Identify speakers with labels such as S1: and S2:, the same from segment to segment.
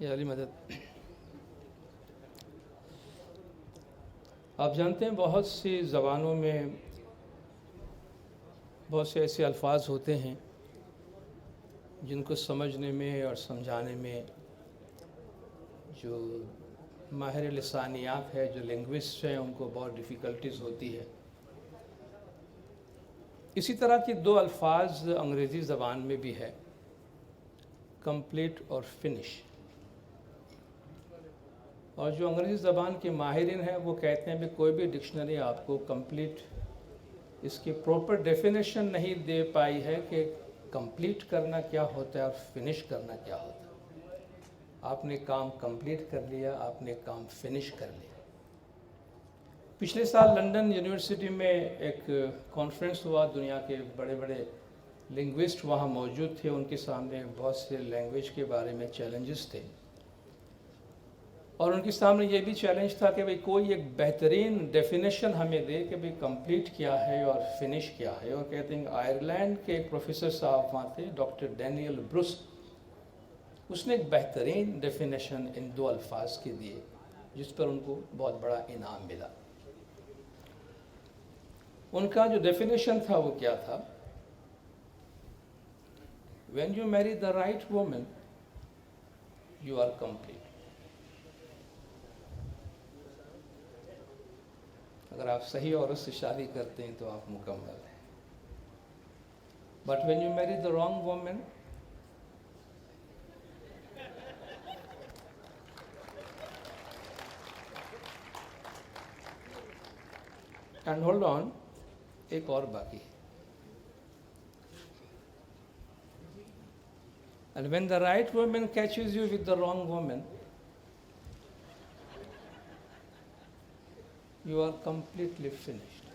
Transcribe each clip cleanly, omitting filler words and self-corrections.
S1: یا علی مدد۔ آپ جانتے ہیں بہت سی زبانوں میں بہت سے ایسے الفاظ ہوتے ہیں جن کو سمجھنے میں اور سمجھانے میں جو ماہر لسانیات ہے، جو لنگوسٹ ہیں، ان کو بہت ڈیفیکلٹیز ہوتی ہے۔ اسی طرح کے دو الفاظ انگریزی زبان میں بھی ہے، کمپلیٹ اور فنش۔ اور جو انگریزی زبان کے ماہرین ہیں وہ کہتے ہیں کہ کوئی بھی ڈکشنری آپ کو کمپلیٹ اس کی پراپر ڈیفینیشن نہیں دے پائی ہے کہ کمپلیٹ کرنا کیا ہوتا ہے اور فنش کرنا کیا ہوتا ہے۔ آپ نے کام کمپلیٹ کر لیا، آپ نے کام فنش کر لیا۔ پچھلے سال لنڈن یونیورسٹی میں ایک کانفرنس ہوا، دنیا کے بڑے بڑے لنگوسٹ وہاں موجود تھے، ان کے سامنے بہت سے لینگویج کے بارے میں چیلنجز تھے، اور ان کے سامنے یہ بھی چیلنج تھا کہ کوئی ایک بہترین ڈیفینیشن ہمیں دے کہ کمپلیٹ کیا ہے اور فنش کیا ہے۔ اور کہتے ہیں آئرلینڈ کے ایک پروفیسر صاحب وہاں تھے، ڈاکٹر ڈینیل بروس، اس نے ایک بہترین ڈیفینیشن ان دو الفاظ کے دیے، جس پر ان کو بہت بڑا انعام ملا۔ ان کا جو ڈیفینیشن تھا وہ کیا تھا؟ When you marry the right woman, you are complete۔ اگر آپ صحیح عورت سے شادی کرتے ہیں تو آپ مکمل ہیں۔ But when you marry the wrong woman, and hold on، ایک اور باقی ہے۔ And when the right woman catches you with the wrong woman, you are completely finished۔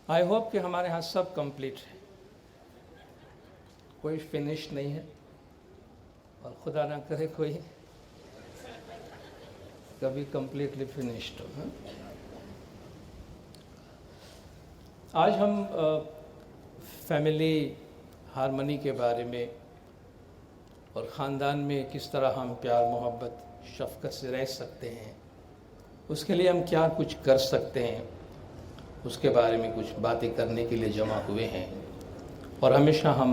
S1: I hope کہ ہمارے ہاں سب کمپلیٹ ہے، کوئی فنش نہیں ہے، اور خدا نہ کرے کوئی کبھی کمپلیٹلی فنشڈ ہو۔ آج ہم فیملی ہارمنی کے بارے میں اور خاندان میں کس طرح ہم پیار محبت شفقت سے رہ سکتے ہیں، اس کے لیے ہم کیا کچھ کر سکتے ہیں، اس کے بارے میں کچھ باتیں کرنے کے لیے جمع ہوئے ہیں۔ اور ہمیشہ ہم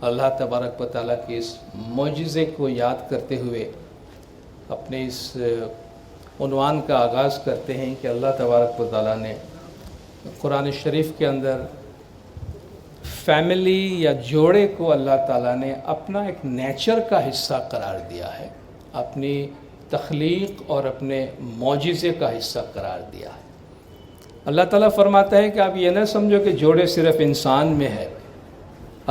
S1: اللہ تبارک و تعالیٰ کے اس معجزے کو یاد کرتے ہوئے اپنے اس عنوان کا آغاز کرتے ہیں کہ اللہ تبارک و تعالیٰ نے قرآن شریف کے اندر فیملی یا جوڑے کو اللہ تعالیٰ نے اپنا ایک نیچر کا حصہ قرار دیا ہے، اپنی تخلیق اور اپنے معجزے کا حصہ قرار دیا ہے۔ اللہ تعالیٰ فرماتا ہے کہ آپ یہ نہ سمجھو کہ جوڑے صرف انسان میں ہے،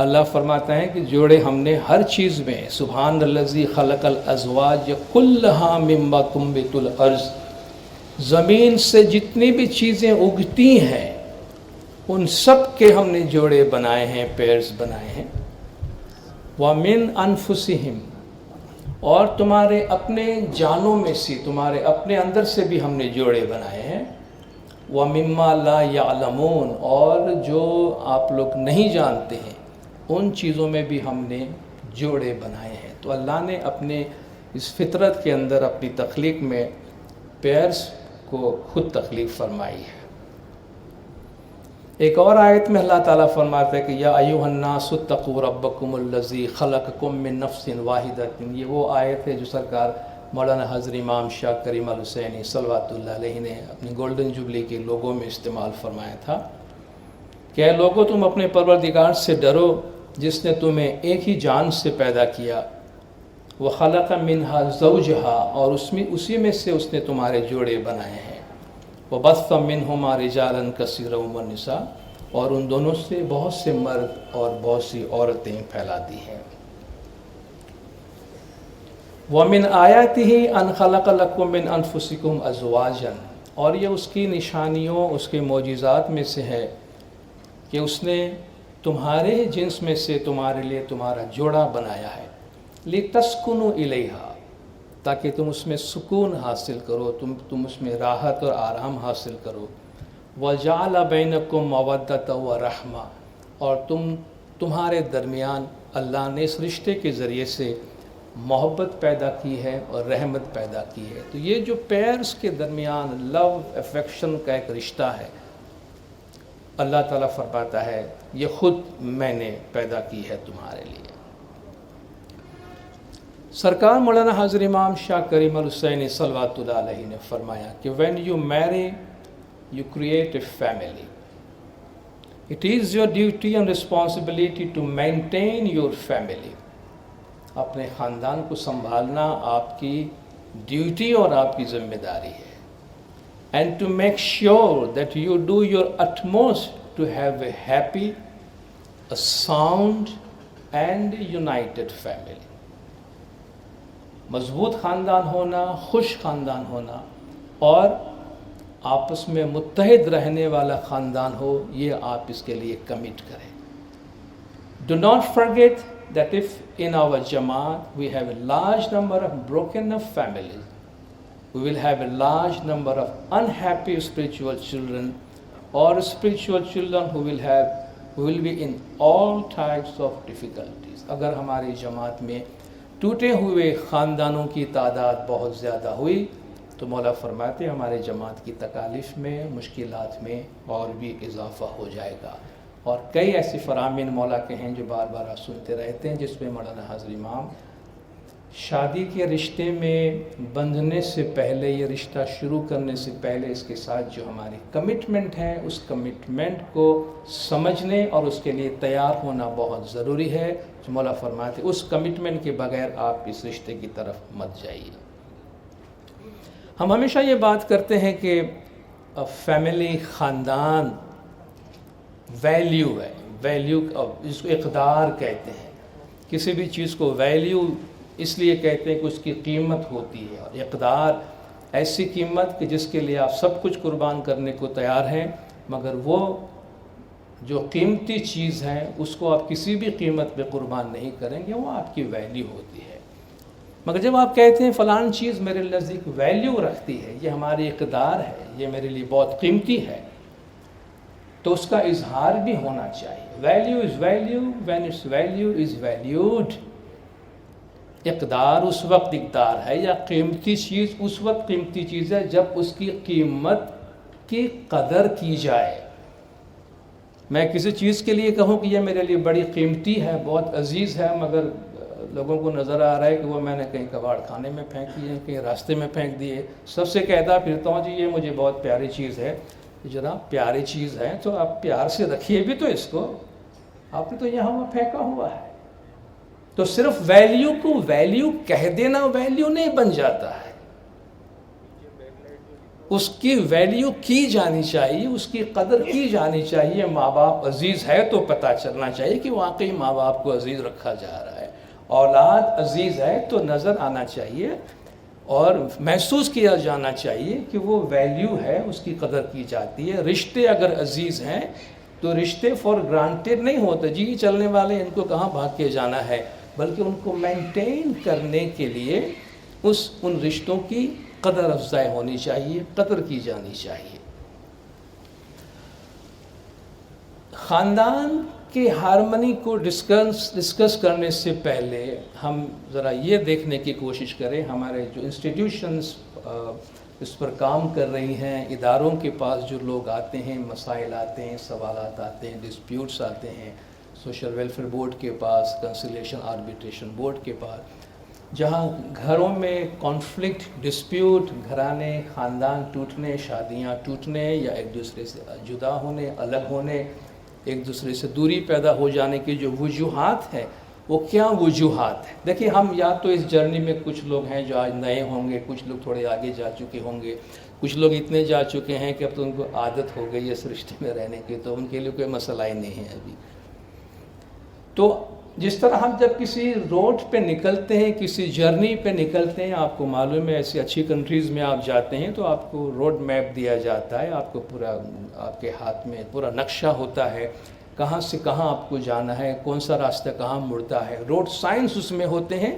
S1: اللہ فرماتا ہے کہ جوڑے ہم نے ہر چیز میں، سبحان الذی خلق الازواج کلھا مما تنبت الارض، زمین سے جتنی بھی چیزیں اگتی ہیں ان سب کے ہم نے جوڑے بنائے ہیں، پیئرز بنائے ہیں۔ وَمِنْ أَنفُسِهِمْ، اور تمہارے اپنے جانوں میں سے، تمہارے اپنے اندر سے بھی ہم نے جوڑے بنائے ہیں۔ وَمِمَّا لَا يَعْلَمُونَ، اور جو آپ لوگ نہیں جانتے ہیں ان چیزوں میں بھی ہم نے جوڑے بنائے ہیں۔ تو اللہ نے اپنے اس فطرت کے اندر اپنی تخلیق میں پیئرز کو خود تخلیق فرمائی ہے۔ ایک اور آیت میں اللہ تعالیٰ فرماتا ہے کہ یا ایھا الناس اتقوا ربکم الذی خلقکم من نفس واحدۃ۔ یہ وہ آیت ہے جو سرکار مولانا حضرت امام شاہ کریم الحسینی صلوات اللہ علیہ نے اپنی گولڈن جوبلی کے لوگوں میں استعمال فرمایا تھا کہ اے لوگو تم اپنے پروردگار سے ڈرو جس نے تمہیں ایک ہی جان سے پیدا کیا، وَخَلَقَ مِنْهَا زَوْجَهَا، اور اسی میں سے اس نے تمہارے جوڑے بنائے ہیں، وَبَثَّ مِنْهُمَا رِجَالًا كَثِيرًا وَالنِّسَاء، اور ان دونوں سے بہت سے مرد اور بہت سی عورتیں پھیلا دی ہیں۔ وَمِنْ آيَاتِهِ أَنْ خَلَقَ لَكُم مِّنْ أَنفُسِكُمْ أَزْوَاجًا، اور یہ اس کی نشانیوں، اس کے معجزات میں سے ہے کہ اس نے تمہارے جنس میں سے تمہارے لیے تمہارا جوڑا بنایا ہے، لِتَسْكُنُوا إِلَيْهَا، تاکہ تم اس میں سکون حاصل کرو، تم اس میں راحت اور آرام حاصل کرو۔ وَجَعَلَ بَيْنَكُمْ مَوَدَّةً وَرَحْمَةً، اور تمہارے درمیان اللہ نے اس رشتے کے ذریعے سے محبت پیدا کی ہے اور رحمت پیدا کی ہے. تو یہ جو پیئرس کے درمیان لو افیکشن کا ایک رشتہ ہے، اللہ تعالیٰ فرماتا ہے یہ خود میں نے پیدا کی ہے تمہارے لیے. سرکار مولانا حضرت امام شاہ کریم الحسینی صلوات اللہ علیہ نے فرمایا کہ when you marry you create a family. It is your duty and responsibility to maintain your family. اپنے خاندان کو سنبھالنا آپ کی ڈیوٹی اور آپ کی ذمہ داری ہے. And to make sure that you do your utmost to have a happy, a sound and united family. مضبوط خاندان ہونا، خوش خاندان ہونا اور آپس میں متحد رہنے والا خاندان ہو، یہ آپ اس کے لیے کمٹ کریں. Do not forget that if in our Jamaat we have a large number of broken up families, we will have a large number of unhappy spiritual children or spiritual children who will be in all types of difficulties. اگر ہماری جماعت میں ٹوٹے ہوئے خاندانوں کی تعداد بہت زیادہ ہوئی تو مولا فرماتے ہمارے جماعت کی تکالیف میں، مشکلات میں اور بھی اضافہ ہو جائے گا. اور کئی ایسے فرامین مولا کے ہیں جو بار بار آپ سنتے رہتے ہیں، جس میں مولانا حضرت امام شادی کے رشتے میں بندھنے سے پہلے، یہ رشتہ شروع کرنے سے پہلے اس کے ساتھ جو ہماری کمٹمنٹ ہے، اس کمٹمنٹ کو سمجھنے اور اس کے لیے تیار ہونا بہت ضروری ہے. جو مولا فرماتے اس کمٹمنٹ کے بغیر آپ اس رشتے کی طرف مت جائیے. ہم ہمیشہ یہ بات کرتے ہیں کہ فیملی، خاندان ویلیو ہے، ویلیو جس کو اقدار کہتے ہیں. کسی بھی چیز کو ویلیو اس لیے کہتے ہیں کہ اس کی قیمت ہوتی ہے، اور اقدار ایسی قیمت کہ جس کے لیے آپ سب کچھ قربان کرنے کو تیار ہیں، مگر وہ جو قیمتی چیز ہے اس کو آپ کسی بھی قیمت پہ قربان نہیں کریں گے، وہ آپ کی ویلیو ہوتی ہے. مگر جب آپ کہتے ہیں فلان چیز میرے نزدیک ویلیو رکھتی ہے، یہ ہماری اقدار ہے، یہ میرے لیے بہت قیمتی ہے، تو اس کا اظہار بھی ہونا چاہیے. Value is value when its value is valued. اقدار اس وقت اقدار ہے یا قیمتی چیز اس وقت قیمتی چیز ہے جب اس کی قیمت کی قدر کی جائے. میں کسی چیز کے لیے کہوں کہ یہ میرے لیے بڑی قیمتی ہے، بہت عزیز ہے، مگر لوگوں کو نظر آ رہا ہے کہ وہ میں نے کہیں کباڑ خانے میں پھینک دیے، کہیں راستے میں پھینک دیے، سب سے کہتا پھرتا ہوں جی یہ مجھے بہت پیاری چیز ہے. جناب پیاری چیز ہے تو آپ پیار سے رکھیے بھی تو اس کو، آپ نے تو یہاں وہ پھینکا ہوا ہے. تو صرف ویلیو کو ویلیو کہہ دینا ویلیو نہیں بن جاتا ہے، اس کی ویلیو کی جانی چاہیے، اس کی قدر کی جانی چاہیے. ماں باپ عزیز ہے تو پتہ چلنا چاہیے کہ واقعی ماں باپ کو عزیز رکھا جا رہا ہے. اولاد عزیز ہے تو نظر آنا چاہیے اور محسوس کیا جانا چاہیے کہ وہ ویلیو ہے، اس کی قدر کی جاتی ہے. رشتے اگر عزیز ہیں تو رشتے فار گرانٹیڈ نہیں ہوتے، جی چلنے والے ان کو کہاں بھاگ کے جانا ہے، بلکہ ان کو مینٹین کرنے کے لیے ان رشتوں کی قدر افزائی ہونی چاہیے، قدر کی جانی چاہیے. خاندان کی ہارمنی کو ڈسکس کرنے سے پہلے ہم ذرا یہ دیکھنے کی کوشش کریں ہمارے جو انسٹیٹیوشنز اس پر کام کر رہی ہیں، اداروں کے پاس جو لوگ آتے ہیں، مسائل آتے ہیں، سوالات آتے ہیں، ڈسپیوٹس آتے ہیں، سوشل ویلفیئر بورڈ کے پاس، کنسیلیشن آربیٹریشن بورڈ کے پاس، جہاں گھروں میں کانفلکٹ، ڈسپیوٹ، گھرانے، خاندان ٹوٹنے، شادیاں ٹوٹنے یا ایک دوسرے سے جدا ہونے، الگ ہونے، ایک دوسرے سے دوری پیدا ہو جانے کی جو وجوہات ہیں، وہ کیا وجوہات ہیں. دیکھیے ہم یا تو اس جرنی میں کچھ لوگ ہیں جو آج نئے ہوں گے، کچھ لوگ تھوڑے آگے جا چکے ہوں گے، کچھ لوگ اتنے جا چکے ہیں کہ اب تو ان کو عادت ہو گئی ہے اس رشتے میں رہنے کی، تو ان کے لیے کوئی مسئلہ ہی نہیں ہے ابھی. تو جس طرح ہم جب کسی روڈ پہ نکلتے ہیں، کسی جرنی پہ نکلتے ہیں، آپ کو معلوم ہے ایسی اچھی کنٹریز میں آپ جاتے ہیں تو آپ کو روڈ میپ دیا جاتا ہے، آپ کو پورا آپ کے ہاتھ میں پورا نقشہ ہوتا ہے، کہاں سے کہاں آپ کو جانا ہے، کون سا راستہ کہاں مڑتا ہے، روڈ سائنس اس میں ہوتے ہیں،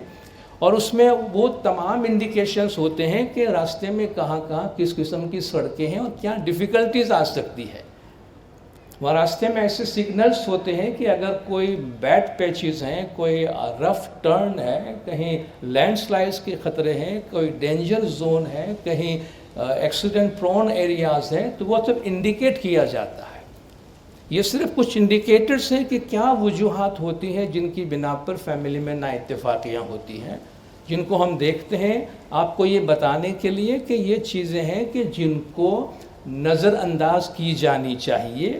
S1: اور اس میں وہ تمام انڈیکیشنز ہوتے ہیں کہ راستے میں کہاں کہاں کس قسم کی سڑکیں ہیں اور کیا ڈیفیکلٹیز آ سکتی ہے. وہاں راستے میں ایسے سگنلز ہوتے ہیں کہ اگر کوئی بیڈ پیچز ہیں، کوئی رف ٹرن ہے، کہیں لینڈ سلائڈس کے خطرے ہیں، کوئی ڈینجر زون ہے، کہیں ایکسیڈنٹ پرون ایریاز ہیں، تو وہ سب انڈیکیٹ کیا جاتا ہے۔ یہ صرف کچھ انڈیکیٹرز ہیں کہ کیا وجوہات ہوتی ہیں جن کی بنا پر فیملی میں نا اتفاقیاں ہوتی ہیں، جن کو ہم دیکھتے ہیں آپ کو یہ بتانے کے لیے کہ یہ چیزیں ہیں کہ جن کو نظر انداز کی جانی چاہیے،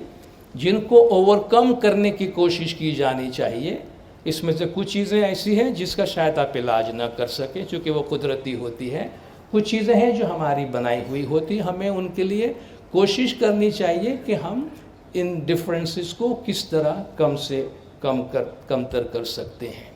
S1: جن کو اوور کم کرنے کی کوشش کی جانی چاہیے۔ اس میں سے کچھ چیزیں ایسی ہیں جس کا شاید آپ علاج نہ کر سکیں چونکہ وہ قدرتی ہوتی ہے، کچھ چیزیں ہیں جو ہماری بنائی ہوئی ہوتی، ہمیں ان کے لیے کوشش کرنی چاہیے کہ ہم ان ڈفرینسز کو کس طرح کم سے کم تر کر سکتے ہیں۔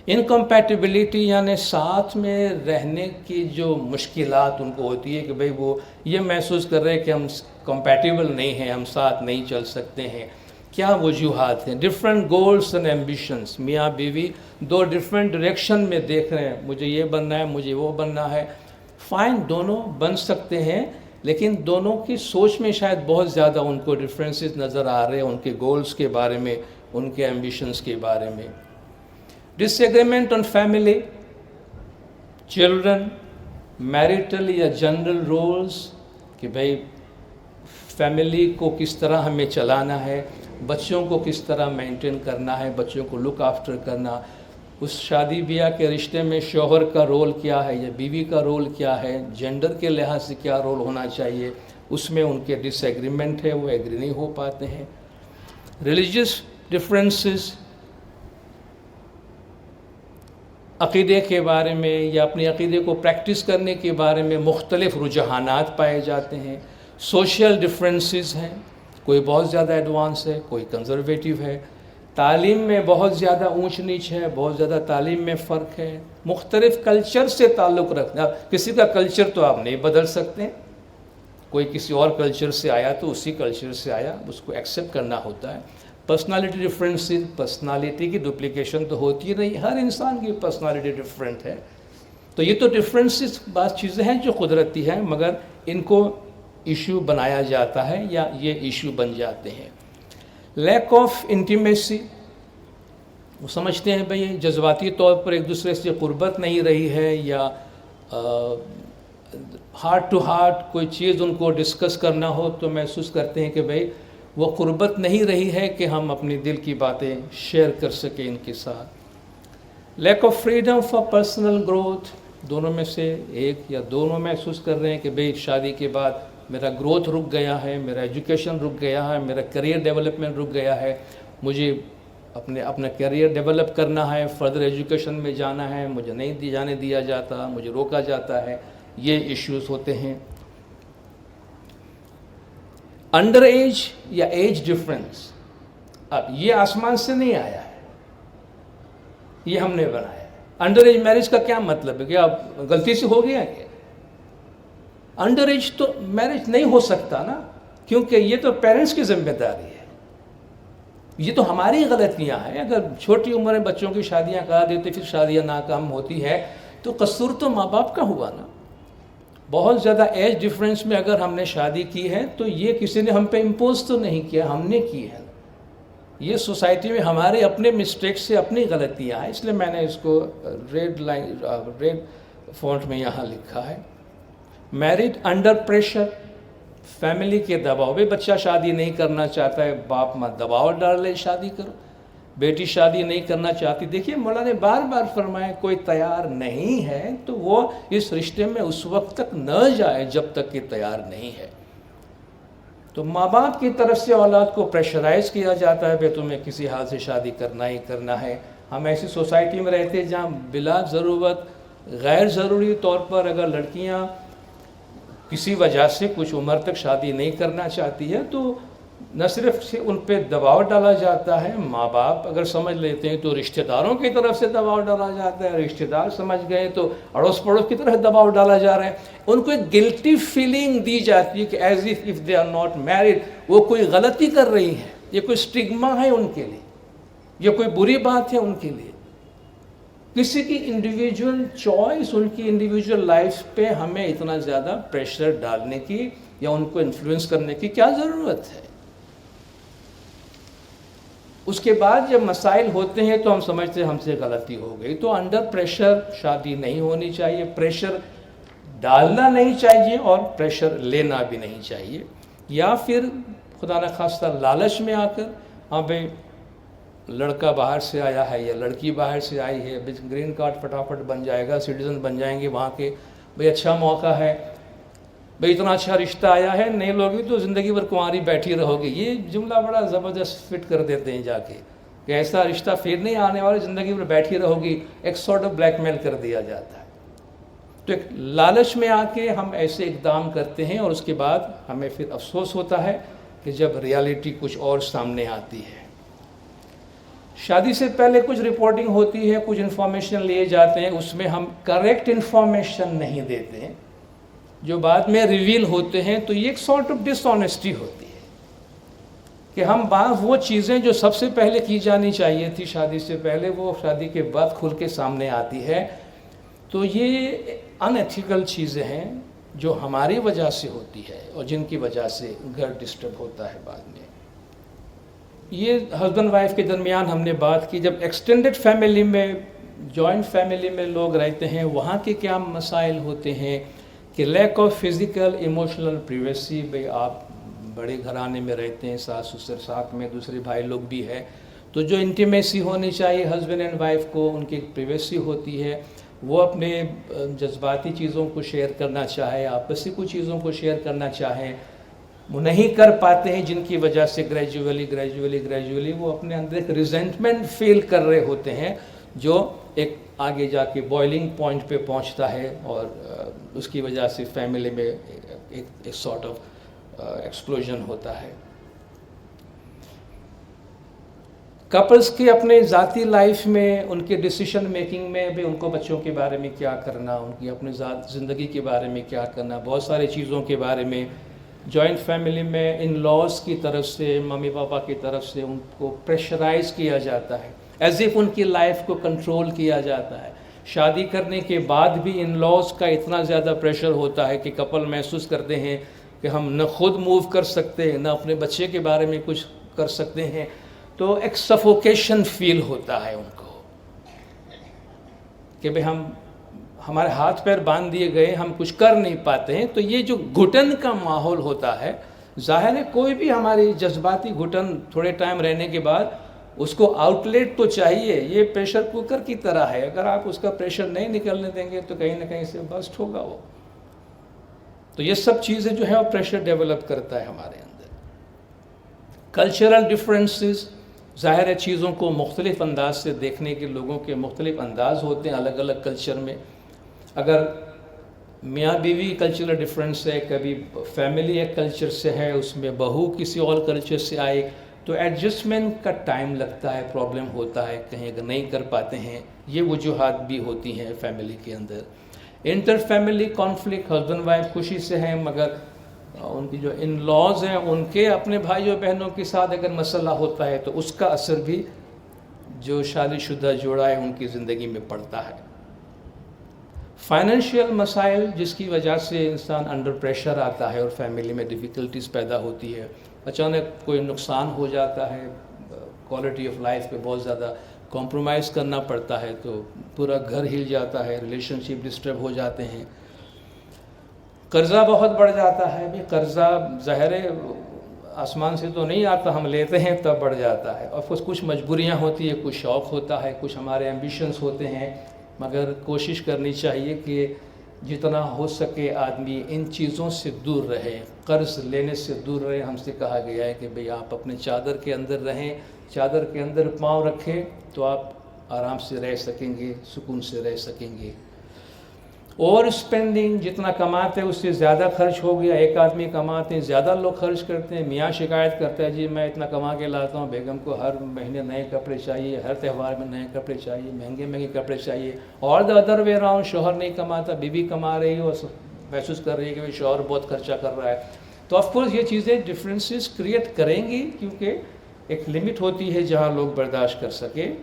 S1: انکمپیٹیبلٹی یعنی ساتھ میں رہنے کی جو مشکلات ان کو ہوتی ہے کہ بھئی وہ یہ محسوس کر رہے ہیں کہ ہم کمپیٹیبل نہیں ہیں، ہم ساتھ نہیں چل سکتے ہیں۔ کیا وجوہات ہیں؟ ڈفرینٹ گولز اینڈ ایمبیشنز، میاں بیوی دو ڈفرینٹ ڈائریکشن میں دیکھ رہے ہیں، مجھے یہ بننا ہے، مجھے وہ بننا ہے۔ فائن، دونوں بن سکتے ہیں، لیکن دونوں کی سوچ میں شاید بہت زیادہ ان کو ڈفرینسز نظر آ رہے ہیں، ان کے گولز کے بارے میں، ان کے ایمبیشنز کے بارے میں۔ Disagreement on family, children, marital یا جنرل رولز کہ بھئی فیملی کو کس طرح ہمیں چلانا ہے، بچوں کو کس طرح مینٹین کرنا ہے، بچوں کو لک آفٹر کرنا، اس شادی بیاہ کے رشتے میں شوہر کا رول کیا ہے یا بیوی کا رول کیا ہے، جینڈر کے لحاظ سے کیا رول ہونا چاہیے، اس میں ان کے ڈس ایگریمنٹ ہے، وہ ایگری نہیں ہو پاتے ہیں۔ ریلیجیس ڈفرینسز، عقیدے کے بارے میں یا اپنے عقیدے کو پریکٹس کرنے کے بارے میں مختلف رجحانات پائے جاتے ہیں۔ سوشل ڈفرینسز ہیں، کوئی بہت زیادہ ایڈوانس ہے، کوئی کنزرویٹیو ہے۔ تعلیم میں بہت زیادہ اونچ نیچ ہے، بہت زیادہ تعلیم میں فرق ہے۔ مختلف کلچر سے تعلق رکھنا، کسی کا کلچر تو آپ نہیں بدل سکتے، کوئی کسی اور کلچر سے آیا تو اسی کلچر سے آیا، اس کو ایکسیپٹ کرنا ہوتا ہے۔ پرسنالٹی ڈفرینسز، پرسنالٹی کی ڈپلیکیشن تو ہوتی نہیں، ہر انسان کی پرسنالٹی ڈفرینٹ ہے۔ تو یہ تو ڈفرینسز بعض چیزیں ہیں جو قدرتی ہیں، مگر ان کو ایشو بنایا جاتا ہے یا یہ ایشو بن جاتے ہیں۔ لیک آف انٹیمیسی، وہ سمجھتے ہیں بھئی جذباتی طور پر ایک دوسرے سے قربت نہیں رہی ہے، یا ہارٹ ٹو ہارٹ کوئی چیز ان کو ڈسکس کرنا ہو تو محسوس کرتے ہیں کہ بھئی وہ قربت نہیں رہی ہے کہ ہم اپنی دل کی باتیں شیئر کر سکیں ان کے ساتھ۔ Lack of freedom for personal growth, دونوں میں سے ایک یا دونوں محسوس کر رہے ہیں کہ بھئی شادی کے بعد میرا گروتھ رک گیا ہے، میرا ایجوکیشن رک گیا ہے، میرا کیریئر ڈیولپمنٹ رک گیا ہے، مجھے اپنا کیریئر ڈیولپ کرنا ہے، فردر ایجوکیشن میں جانا ہے، مجھے نہیں جانے دیا جاتا، مجھے روکا جاتا ہے، یہ ایشوز ہوتے ہیں۔ انڈر ایج یا ایج ڈفرینس، اب یہ آسمان سے نہیں آیا ہے، یہ ہم نے بنایا ہے۔ انڈر ایج میرج کا کیا مطلب ہے کہ اب غلطی سے ہو گیا کیا؟ انڈر ایج تو میرج نہیں ہو سکتا نا، کیونکہ یہ تو پیرنٹس کی ذمہ داری ہے، یہ تو ہماری غلطیاں ہیں۔ اگر چھوٹی عمر میں بچوں کی شادیاں کرا دیتے پھر شادیاں ناکام ہوتی ہے تو قصور تو ماں باپ کا ہوا نا۔ بہت زیادہ ایج ڈفرینس میں اگر ہم نے شادی کی ہے تو یہ کسی نے ہم پہ امپوز تو نہیں کیا، ہم نے کی ہے۔ یہ سوسائٹی میں ہمارے اپنے مسٹیک سے اپنی غلطیاں ہیں، اس لیے میں نے اس کو ریڈ فونٹ میں یہاں لکھا ہے۔ میرڈ انڈر پریشر، فیملی کے دباؤ، بھائی بچہ شادی نہیں کرنا چاہتا ہے، باپ ماں دباؤ ڈال لے شادی کرو، بیٹی شادی نہیں کرنا چاہتی، دیکھیے مولا نے بار بار فرمایا کوئی تیار نہیں ہے تو وہ اس رشتے میں اس وقت تک نہ جائے جب تک کہ تیار نہیں ہے۔ تو ماں باپ کی طرف سے اولاد کو پریشرائز کیا جاتا ہے بھائی تمہیں کسی حال سے شادی کرنا ہی کرنا ہے۔ ہم ایسی سوسائٹی میں رہتے ہیں جہاں بلا ضرورت غیر ضروری طور پر اگر لڑکیاں کسی وجہ سے کچھ عمر تک شادی نہیں کرنا چاہتی ہے تو نہ صرف ان پہ دباؤ ڈالا جاتا ہے، ماں باپ اگر سمجھ لیتے ہیں تو رشتہ داروں کی طرف سے دباؤ ڈالا جاتا ہے، رشتہ دار سمجھ گئے تو اڑوس پڑوس کی طرف دباؤ ڈالا جا رہا ہے، ان کو ایک گلٹی فیلنگ دی جاتی ہے کہ as if they are not married, وہ کوئی غلطی کر رہی ہیں، یہ کوئی سٹگما ہے ان کے لیے، یہ کوئی بری بات ہے ان کے لیے۔ کسی کی انڈیویجول چوائس، ان کی انڈیویجول لائف پہ ہمیں اتنا زیادہ پریشر ڈالنے کی یا ان کو انفلوئنس کرنے کی کیا ضرورت ہے؟ اس کے بعد جب مسائل ہوتے ہیں تو ہم سمجھتے ہیں ہم سے غلطی ہو گئی. تو انڈر پریشر شادی نہیں ہونی چاہیے، پریشر ڈالنا نہیں چاہیے اور پریشر لینا بھی نہیں چاہیے. یا پھر خدا نخواستہ لالچ میں آ کر ہاں بھائی لڑکا باہر سے آیا ہے یا لڑکی باہر سے آئی ہے، گرین کارڈ فٹافٹ بن جائے گا، سٹیزن بن جائیں گے وہاں کے، بھائی اچھا موقع ہے، بھائی اتنا اچھا رشتہ آیا ہے، نہیں لوگی تو زندگی بھر کنواری بیٹھی رہو گی. یہ جملہ بڑا زبردست فٹ کر دیتے ہیں جا کے کہ ایسا رشتہ پھر نہیں آنے والا، زندگی بھر بیٹھی رہو گی. ایک سارٹ آف بلیک میل کر دیا جاتا ہے. تو ایک لالچ میں آ کے ہم ایسے اقدام کرتے ہیں اور اس کے بعد ہمیں پھر افسوس ہوتا ہے کہ جب ریالٹی کچھ اور سامنے آتی ہے. شادی سے پہلے کچھ رپورٹنگ ہوتی ہے، کچھ انفارمیشن لیے جاتے ہیں، اس میں ہم کریکٹ انفارمیشن نہیں دیتے ہیں جو بعد میں ریویل ہوتے ہیں. تو یہ ایک سارٹ آف ڈس آنیسٹی ہوتی ہے کہ ہم بعض وہ چیزیں جو سب سے پہلے کی جانی چاہیے تھی شادی سے پہلے، وہ شادی کے بعد کھل کے سامنے آتی ہے. تو یہ ان ایتھیکل چیزیں ہیں جو ہماری وجہ سے ہوتی ہے اور جن کی وجہ سے گھر ڈسٹرب ہوتا ہے بعد میں. یہ ہسبینڈ وائف کے درمیان ہم نے بات کی. جب ایکسٹینڈڈ فیملی میں، جوائنٹ فیملی میں لوگ رہتے ہیں، وہاں کے کیا مسائل ہوتے ہیں کہ lack of physical emotional privacy. بھائی آپ بڑے گھرانے میں رہتے ہیں، ساس سسر ساتھ میں دوسرے بھائی لوگ بھی ہے، تو جو انٹیمیسی ہونی چاہیے ہسبینڈ اینڈ وائف کو، ان کی پریویسی ہوتی ہے، وہ اپنے جذباتی چیزوں کو شیئر کرنا چاہے، آپسی کچھ چیزوں کو شیئر کرنا چاہیں، وہ نہیں کر پاتے ہیں، جن کی وجہ سے گریجولی وہ اپنے اندر ایک ریزنٹمنٹ فیل کر رہے ہوتے ہیں جو ایک آگے جا کے بوائلنگ پوائنٹ پہ پہنچتا ہے اور اس کی وجہ سے فیملی میں ایک سارٹ آف ایکسپلوژن ہوتا ہے. کپلز کے اپنے ذاتی لائف میں، ان کے ڈیسیشن میکنگ میں بھی ان کو بچوں کے بارے میں کیا کرنا، ان کی اپنے ذات زندگی کے بارے میں کیا کرنا، بہت ساری چیزوں کے بارے میں. جوائنٹ فیملی میں ان لاز کی طرف سے، ممی پاپا کی طرف سے ان کو پریشرائز کیا جاتا ہے، ایز اف ان کی لائف کو کنٹرول کیا جاتا ہے. شادی کرنے کے بعد بھی ان لاز کا اتنا زیادہ پریشر ہوتا ہے کہ کپل محسوس کرتے ہیں کہ ہم نہ خود موو کر سکتے ہیں، نہ اپنے بچے کے بارے میں کچھ کر سکتے ہیں. تو ایک سفوکیشن فیل ہوتا ہے ان کو کہ بھئی ہمارے ہاتھ پیر باندھ دیے گئے، ہم کچھ کر نہیں پاتے ہیں. تو یہ جو گھٹن کا ماحول ہوتا ہے، ظاہر ہے کوئی بھی ہماری جذباتی گھٹن تھوڑے ٹائم رہنے کے بعد اس کو آؤٹ لیٹ تو چاہیے. یہ پریشر کوکر کی طرح ہے، اگر آپ اس کا پریشر نہیں نکلنے دیں گے تو کہیں نہ کہیں سے برسٹ ہوگا وہ. تو یہ سب چیزیں جو ہے وہ پریشر ڈیولپ کرتا ہے ہمارے اندر. کلچرل ڈفرینسز، ظاہر ہے چیزوں کو مختلف انداز سے دیکھنے کے لوگوں کے مختلف انداز ہوتے ہیں الگ الگ کلچر میں. اگر میاں بیوی کلچرل ڈفرینس ہے، کبھی فیملی ایک کلچر سے ہے، اس میں بہو کسی اور کلچر سے آئے، تو ایڈجسٹمنٹ کا ٹائم لگتا ہے، پرابلم ہوتا ہے، کہیں اگر نہیں کر پاتے ہیں. یہ وجوہات بھی ہوتی ہیں فیملی کے اندر. Inter family conflict, husband wife خوشی سے ہیں مگر ان کی جو ان لاز ہیں ان کے اپنے بھائیوں بہنوں کے ساتھ اگر مسئلہ ہوتا ہے تو اس کا اثر بھی جو شادی شدہ جوڑا ہے ان کی زندگی میں پڑتا ہے. فائنینشیل مسائل جس کی وجہ سے انسان انڈر پریشر آتا ہے اور فیملی میں ڈیفیکلٹیز پیدا ہوتی ہے. اچانک کوئی نقصان ہو جاتا ہے، کوالٹی آف لائف پہ بہت زیادہ کمپرومائز کرنا پڑتا ہے تو پورا گھر ہل جاتا ہے، ریلیشن شپ ڈسٹرب ہو جاتے ہیں. قرضہ بہت بڑھ جاتا ہے. بھی قرضہ ظاہر آسمان سے تو نہیں آتا، ہم لیتے ہیں تب بڑھ جاتا ہے. آف کورس کچھ مجبوریاں ہوتی ہیں، کچھ شوق ہوتا ہے، کچھ ہمارے ایمبیشنز ہوتے ہیں، مگر کوشش کرنی چاہیے کہ جتنا ہو سکے آدمی ان چیزوں سے دور رہے، قرض لینے سے دور رہے. ہم سے کہا گیا ہے کہ بھئی آپ اپنے چادر کے اندر رہیں، چادر کے اندر پاؤں رکھیں تو آپ آرام سے رہ سکیں گے، سکون سے رہ سکیں گے. اور اسپینڈنگ، جتنا کماتے ہیں اس سے زیادہ خرچ ہو گیا. ایک آدمی کماتے ہیں، زیادہ لوگ خرچ کرتے ہیں. میاں شکایت کرتا ہے جی میں اتنا کما کے لاتا ہوں، بیگم کو ہر مہینے نئے کپڑے چاہیے، ہر تہوار میں نئے کپڑے چاہیے، مہنگے مہنگے کپڑے چاہیے. اور دا ادر وے اراؤنڈ، شوہر نہیں کماتا، بیوی کما رہی ہے اور محسوس کر رہی ہے کہ شوہر بہت خرچہ کر رہا ہے. تو آف کورس یہ چیزیں ڈفرینسز کریٹ کریں گی کیونکہ ایک لمٹ ہوتی ہے جہاں لوگ برداشت کر سکے.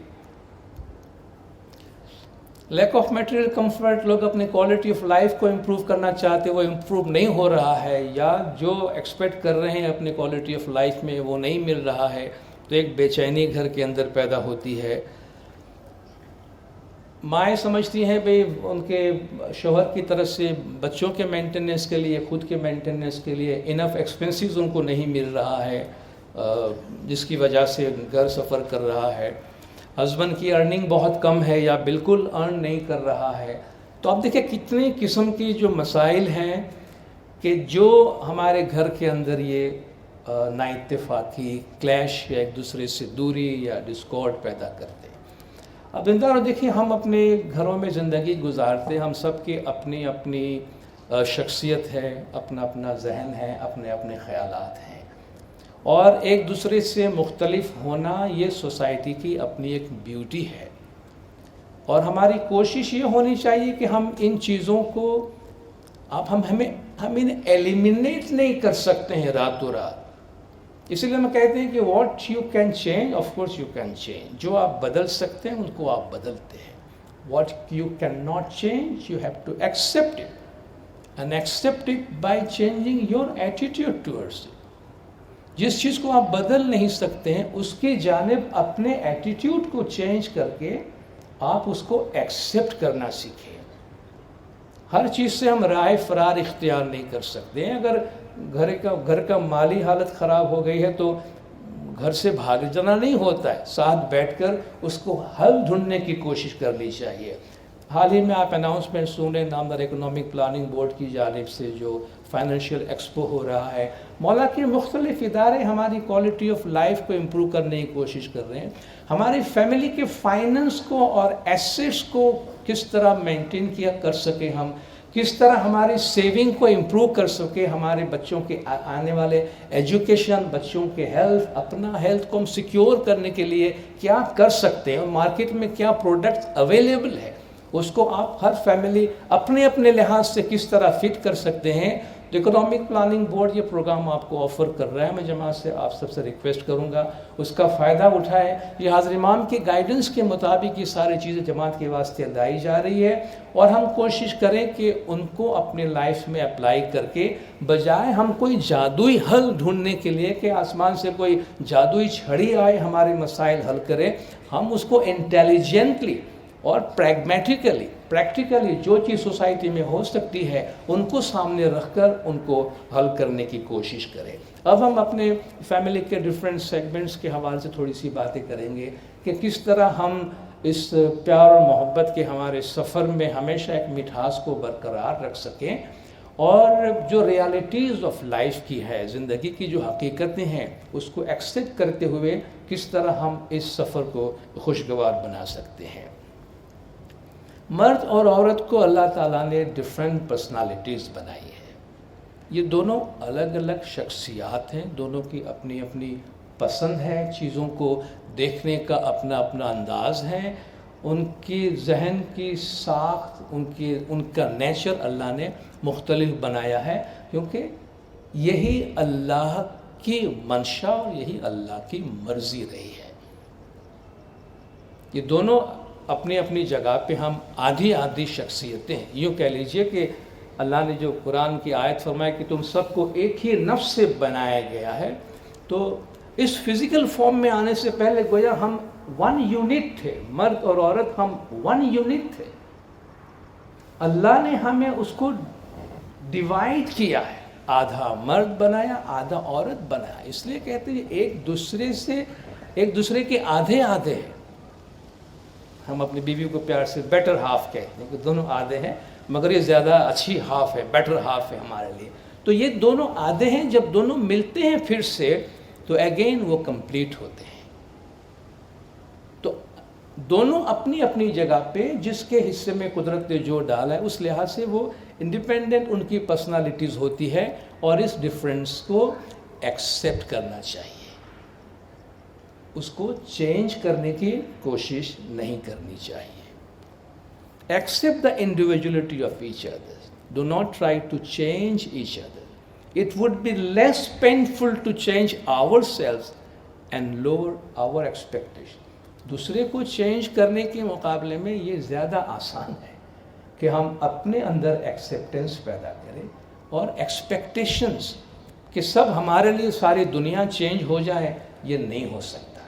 S1: لیک آف میٹیریل کمفرٹ، لوگ اپنی کوالٹی آف لائف کو امپروو کرنا چاہتے، وہ امپروو نہیں ہو رہا ہے، یا جو ایکسپیکٹ کر رہے ہیں اپنی کوالٹی آف لائف میں وہ نہیں مل رہا ہے. تو ایک بے چینی گھر کے اندر پیدا ہوتی ہے. مائیں سمجھتی ہیں بھئی ان کے شوہر کی طرف سے بچوں کے مینٹیننس کے لیے، خود کے مینٹیننس کے لیے انف ایکسپنسز ان کو نہیں مل رہا ہے، جس کی وجہ سے گھر سفر کر رہا ہے. ہسبینڈ کی ارننگ بہت کم ہے یا بالکل ارن نہیں کر رہا ہے. تو آپ دیکھیں کتنے قسم کی جو مسائل ہیں کہ جو ہمارے گھر کے اندر یہ نا اتفاقی، کلیش یا ایک دوسرے سے دوری یا ڈسکارڈ پیدا کرتے ہیں. اب اندر دیکھیں ہم اپنے گھروں میں زندگی گزارتے ہیں، ہم سب کی اپنی اپنی شخصیت ہے، اپنا اپنا ذہن ہے، اپنے اپنے خیالات ہیں، اور ایک دوسرے سے مختلف ہونا یہ سوسائٹی کی اپنی ایک بیوٹی ہے. اور ہماری کوشش یہ ہونی چاہیے کہ ہم ان چیزوں کو ہم انہیں ایلیمینیٹ نہیں کر سکتے ہیں راتوں رات. اسی لیے ہم کہتے ہیں کہ what you can change of course you can change. جو آپ بدل سکتے ہیں ان کو آپ بدلتے ہیں. What you can not change you have to accept it and accept it by changing your attitude towards it. جس چیز کو آپ بدل نہیں سکتے ہیں اس کی جانب اپنے ایٹیٹیوڈ کو چینج کر کے آپ اس کو ایکسیپٹ کرنا سیکھیں. ہر چیز سے ہم رائے فرار اختیار نہیں کر سکتے ہیں. اگر گھر کا مالی حالت خراب ہو گئی ہے تو گھر سے بھاگ جانا نہیں ہوتا ہے، ساتھ بیٹھ کر اس کو حل ڈھونڈنے کی کوشش کرنی چاہیے. حال ہی میں آپ اناؤنسمنٹ سنیں نامدار اکنامک پلاننگ بورڈ کی جانب سے جو فائنینشیل ایکسپو ہو رہا ہے. مولا کے مختلف ادارے ہماری کوالٹی آف لائف کو امپروو کرنے کی کوشش کر رہے ہیں. ہماری فیملی کے فائننس کو اور ایسیٹس کو کس طرح مینٹین کر سکیں، ہم کس طرح ہماری سیونگ کو امپروو کر سکیں، ہمارے بچوں کے آنے والے ایجوکیشن، بچوں کے ہیلتھ، اپنا ہیلتھ کو ہم سیکیور کرنے کے لیے کیا کر سکتے ہیں، اور مارکیٹ میں کیا پروڈکٹس اویلیبل ہے اس کو آپ ہر فیملی اپنے اپنے لحاظ سے کس طرح فٹ کر سکتے ہیں. تو اکنامک پلاننگ بورڈ یہ پروگرام آپ کو آفر کر رہا ہے. میں جماعت سے آپ سب سے ریکویسٹ کروں گا اس کا فائدہ اٹھائیں. یہ حاضر امام کی گائیڈنس کے مطابق یہ ساری چیزیں جماعت کے واسطے لائی جا رہی ہے، اور ہم کوشش کریں کہ ان کو اپنے لائف میں اپلائی کر کے، بجائے ہم کوئی جادوئی حل ڈھونڈنے کے لیے کہ آسمان سے کوئی جادوئی چھڑی آئے ہمارے مسائل حل کرے، ہم اس کو انٹیلیجنٹلی اور پریکٹیکلی جو چیز سوسائٹی میں ہو سکتی ہے ان کو سامنے رکھ کر ان کو حل کرنے کی کوشش کریں. اب ہم اپنے فیملی کے ڈیفرنٹ سیگمنٹس کے حوالے سے تھوڑی سی باتیں کریں گے کہ کس طرح ہم اس پیار اور محبت کے ہمارے سفر میں ہمیشہ ایک مٹھاس کو برقرار رکھ سکیں، اور جو ریالٹیز آف لائف کی ہے، زندگی کی جو حقیقتیں ہیں اس کو ایکسیپٹ کرتے ہوئے کس طرح ہم اس سفر کو خوشگوار بنا سکتے ہیں. مرد اور عورت کو اللہ تعالیٰ نے ڈیفرنٹ پرسنالٹیز بنائی ہے. یہ دونوں الگ الگ شخصیات ہیں، دونوں کی اپنی اپنی پسند ہے، چیزوں کو دیکھنے کا اپنا اپنا انداز ہے، ان کی ذہن کی ساخت، ان کا نیچر اللہ نے مختلف بنایا ہے، کیونکہ یہی اللہ کی منشا اور یہی اللہ کی مرضی رہی ہے. یہ دونوں اپنی اپنی جگہ پہ ہم آدھی شخصیتیں ہیں. یوں کہہ لیجئے کہ اللہ نے جو قرآن کی آیت فرمایا کہ تم سب کو ایک ہی نفس سے بنایا گیا ہے، تو اس فزیکل فارم میں آنے سے پہلے گویا ہم ون یونٹ تھے، مرد اور عورت ہم ون یونٹ تھے. اللہ نے ہمیں اس کو ڈیوائڈ کیا ہے، آدھا مرد بنایا آدھا عورت بنایا. اس لیے کہتے ہیں ایک دوسرے کے آدھے ہیں. ہم اپنی بیوی کو پیار سے بیٹر ہاف کہتے ہیں کہ دونوں آدھے ہیں، مگر یہ زیادہ اچھی ہاف ہے، بیٹر ہاف ہے ہمارے لیے. تو یہ دونوں آدھے ہیں، جب دونوں ملتے ہیں پھر سے تو اگین وہ کمپلیٹ ہوتے ہیں. تو دونوں اپنی اپنی جگہ پہ جس کے حصے میں قدرت نے جو ڈالا ہے اس لحاظ سے وہ انڈیپینڈنٹ ان کی پرسنالٹیز ہوتی ہے، اور اس ڈفرینس کو ایکسیپٹ کرنا چاہیے، اس کو چینج کرنے کی کوشش نہیں کرنی چاہیے. Accept the individuality of each other. Do not try to change each other. It would be less painful to change ourselves and lower our expectations. دوسرے کو چینج کرنے کے مقابلے میں یہ زیادہ آسان ہے کہ ہم اپنے اندر ایکسیپٹنس پیدا کریں، اور ایکسپیکٹیشنز کہ سب ہمارے لیے ساری دنیا چینج ہو جائے، یہ نہیں ہو سکتا.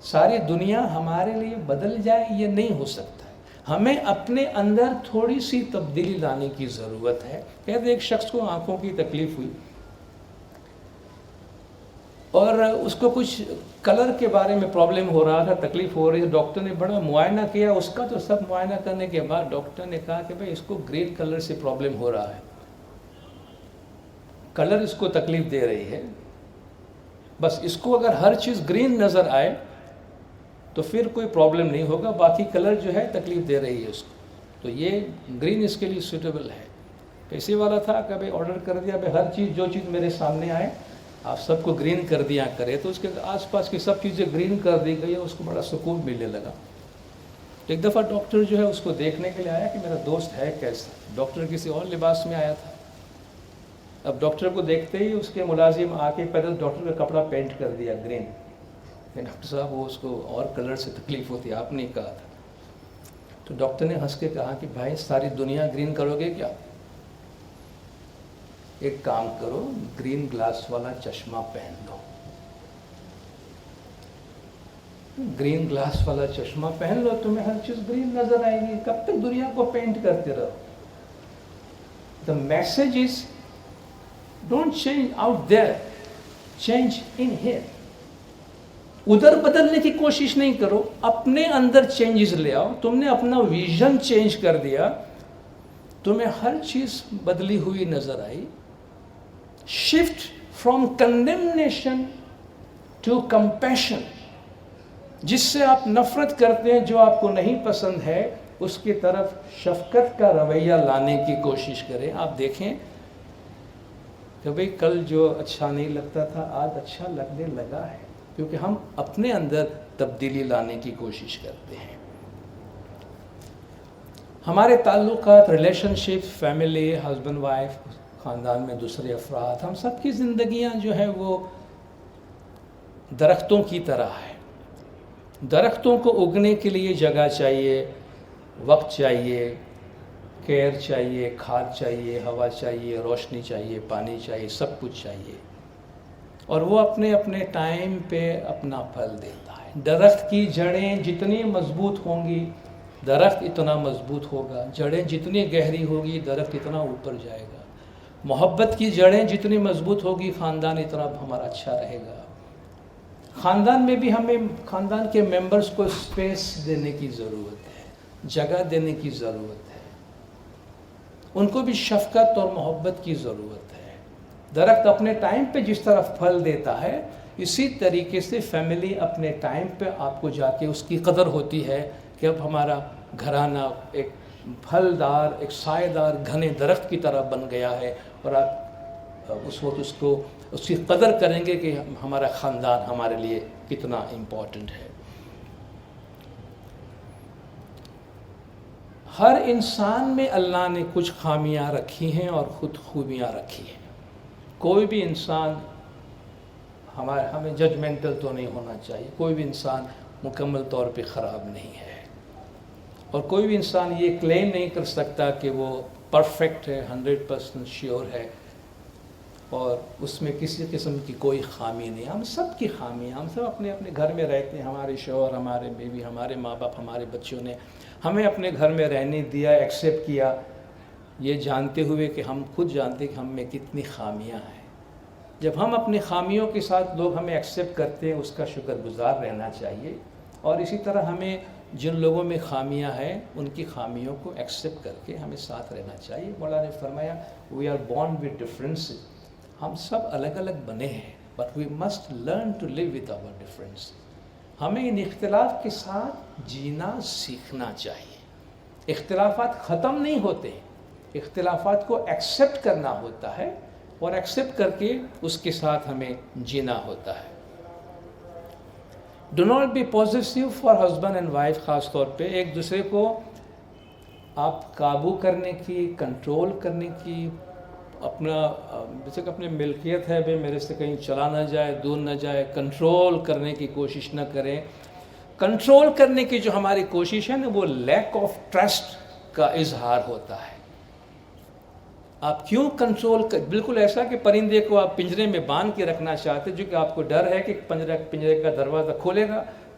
S1: ساری دنیا ہمارے لیے بدل جائے یہ نہیں ہو سکتا ہے. ہمیں اپنے اندر تھوڑی سی تبدیلی لانے کی ضرورت ہے. کہتے ایک شخص کو آنکھوں کی تکلیف ہوئی اور اس کو کچھ کلر کے بارے میں پرابلم ہو رہا تھا, تکلیف ہو رہی ہے. ڈاکٹر نے بڑا معائنہ کیا, اس کا تو سب معائنہ کرنے کے بعد ڈاکٹر نے کہا کہ بھئی اس کو گرین کلر سے پرابلم ہو رہا ہے, کلر اس کو تکلیف دے رہی ہے. بس اس کو اگر ہر چیز گرین نظر آئے تو پھر کوئی پرابلم نہیں ہوگا, باقی کلر جو ہے تکلیف دے رہی ہے اس کو, تو یہ گرین اس کے لیے سوٹیبل ہے. پیسے والا تھا کہ بھئی آرڈر کر دیا, بھئی ہر چیز جو چیز میرے سامنے آئے آپ سب کو گرین کر دیا کرے, تو اس کے آس پاس کی سب چیزیں گرین کر دی گئی, اس کو بڑا سکون ملنے لگا. ایک دفعہ ڈاکٹر جو ہے اس کو دیکھنے کے لیے آیا کہ میرا دوست ہے کیسا. ڈاکٹر کسی اور لباس میں آیا تھا. اب ڈاکٹر کو دیکھتے ہی اس کے ملازم آ کے پہلے ڈاکٹر کا کپڑا پینٹ کر دیا گرین. ڈاکٹر صاحب وہ اس کو اور کلر سے تکلیف ہوتی ہے, آپ نے کہا تھا. تو ڈاکٹر نے ہنس کے کہا کہ بھائی ساری دنیا گرین کرو گے کیا؟ ایک کام کرو, گرین گلاس والا چشمہ پہن لو. گرین گلاس والا چشمہ پہن لو, تمہیں ہر چیز گرین نظر آئے گی. کب تک دنیا کو پینٹ کرتے رہو؟ The message is don't change out there, change in here. ادھر بدلنے کی کوشش نہیں کرو, اپنے اندر چینجز لے آؤ. تم نے اپنا ویژن چینج کر دیا, تمہیں ہر چیز بدلی ہوئی نظر آئی. Shift from condemnation to compassion. جس سے آپ نفرت کرتے ہیں, جو آپ کو نہیں پسند ہے, اس کی طرف شفقت کا رویہ لانے کی کوشش کریں. آپ دیکھیں کہ بھئی کل جو اچھا نہیں لگتا تھا آج اچھا لگنے لگا ہے, کیونکہ ہم اپنے اندر تبدیلی لانے کی کوشش کرتے ہیں. ہمارے تعلقات, ریلیشن شپ, فیملی, ہسبینڈ وائف, خاندان میں دوسرے افراد, ہم سب کی زندگیاں جو ہے وہ درختوں کی طرح ہے. درختوں کو اگنے کے لیے جگہ چاہیے, وقت چاہیے, کیئر چاہیے, کھاد چاہیے, ہوا چاہیے, روشنی چاہیے, پانی چاہیے, سب کچھ چاہیے, اور وہ اپنے اپنے ٹائم پہ اپنا پھل دیتا ہے. درخت کی جڑیں جتنی مضبوط ہوں گی درخت اتنا مضبوط ہوگا, جڑیں جتنی گہری ہوگی درخت اتنا اوپر جائے گا. محبت کی جڑیں جتنی مضبوط ہوگی خاندان اتنا ہمارا اچھا رہے گا. خاندان میں بھی ہمیں خاندان کے ممبرز کو اسپیس دینے کی ضرورت ہے, جگہ دینے کی ضرورت ہے, ان کو بھی شفقت اور محبت کی ضرورت ہے. درخت اپنے ٹائم پہ جس طرح پھل دیتا ہے, اسی طریقے سے فیملی اپنے ٹائم پہ آپ کو جا کے اس کی قدر ہوتی ہے کہ اب ہمارا گھرانہ ایک پھلدار, ایک سائے دار گھنے درخت کی طرح بن گیا ہے, اور آپ اس وقت اس کی قدر کریں گے کہ ہمارا خاندان ہمارے لیے کتنا امپورٹنٹ ہے. ہر انسان میں اللہ نے کچھ خامیاں رکھی ہیں اور خود خوبیاں رکھی ہیں. کوئی بھی انسان ہمیں ججمنٹل تو نہیں ہونا چاہیے. کوئی بھی انسان مکمل طور پہ خراب نہیں ہے, اور کوئی بھی انسان یہ کلیم نہیں کر سکتا کہ وہ پرفیکٹ ہے, 100% شیور ہے, اور اس میں کسی قسم کی کوئی خامی نہیں. ہم سب کی خامی ہیں, ہم سب اپنے اپنے گھر میں رہتے ہیں. ہمارے شوہر, ہمارے بیوی, ہمارے ماں باپ, ہمارے بچوں نے ہمیں اپنے گھر میں رہنے دیا, ایکسیپٹ کیا, یہ جانتے ہوئے کہ ہم خود جانتے کہ ہم میں کتنی خامیاں ہیں. جب ہم اپنی خامیوں کے ساتھ لوگ ہمیں ایکسیپٹ کرتے ہیں, اس کا شکر گزار رہنا چاہیے. اور اسی طرح ہمیں جن لوگوں میں خامیاں ہیں ان کی خامیوں کو ایکسیپٹ کر کے ہمیں ساتھ رہنا چاہیے. مولا نے فرمایا we are born with differences, ہم سب الگ الگ بنے ہیں, but we must learn to live with our difference. ہمیں ان اختلاف کے ساتھ جینا سیکھنا چاہیے. اختلافات ختم نہیں ہوتے, اختلافات کو ایکسیپٹ کرنا ہوتا ہے, اور ایکسیپٹ کر کے اس کے ساتھ ہمیں جینا ہوتا ہے. Do not be possessive for husband and wife. خاص طور پہ ایک دوسرے کو آپ قابو کرنے کی, کنٹرول کرنے کی, اپنا جیسے کہ اپنی ملکیت ہے بھائی میرے سے کہیں چلا نہ جائے, دور نہ جائے, کنٹرول کرنے کی کوشش نہ کریں. کنٹرول کرنے کی جو ہماری کوشش ہے نا, وہ لیک آف ٹرسٹ کا اظہار ہوتا ہے. آپ کیوں کنٹرول بالکل ایسا کہ پرندے کو آپ پنجرے میں باندھ کے رکھنا چاہتے, جو کہ آپ کو ڈر ہے کہ پنجرے کا دروازہ کھولے گا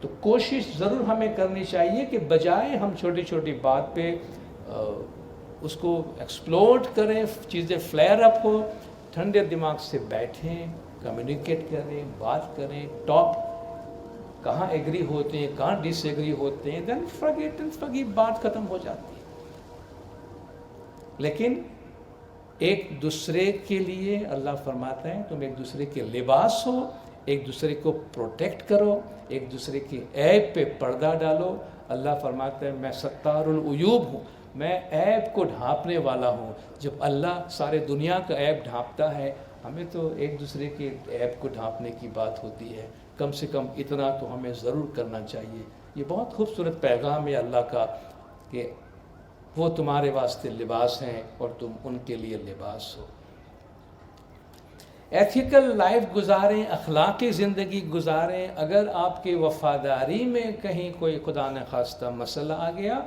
S1: تو کوشش ضرور ہمیں کرنی چاہیے کہ بجائے ہم چھوٹی چھوٹی بات پہ اس کو ایکسپلوڈ کریں، چیزیں فلیئر اپ ہو، ٹھنڈے دماغ سے بیٹھیں، کمیونیکیٹ کریں، بات کریں، ٹاک، کہاں ایگری ہوتے ہیں، کہاں ڈس ایگری ہوتے ہیں، دین فرگیٹ اینڈ فورگیو، بات ختم ہو جاتی ہے۔ لیکن ایک دوسرے کے لیے اللہ فرماتا ہے تم ایک دوسرے کے لباس ہو، ایک دوسرے کو پروٹیکٹ کرو، ایک دوسرے کے عیب پہ پردہ ڈالو۔ اللہ فرماتا ہے میں ستار العیوب ہوں، میں عیب کو ڈھانپنے والا ہوں۔ جب اللہ سارے دنیا کا عیب ڈھانپتا ہے، ہمیں تو ایک دوسرے کے عیب کو ڈھانپنے کی بات ہوتی ہے، کم سے کم اتنا تو ہمیں ضرور کرنا چاہیے۔ یہ بہت خوبصورت پیغام ہے اللہ کا کہ وہ تمہارے واسطے لباس ہیں اور تم ان کے لیے لباس ہو۔ ایتھیکل لائف گزاریں، اخلاقی زندگی گزاریں۔ اگر آپ کی وفاداری میں کہیں کوئی خدا نخواستہ مسئلہ آ گیا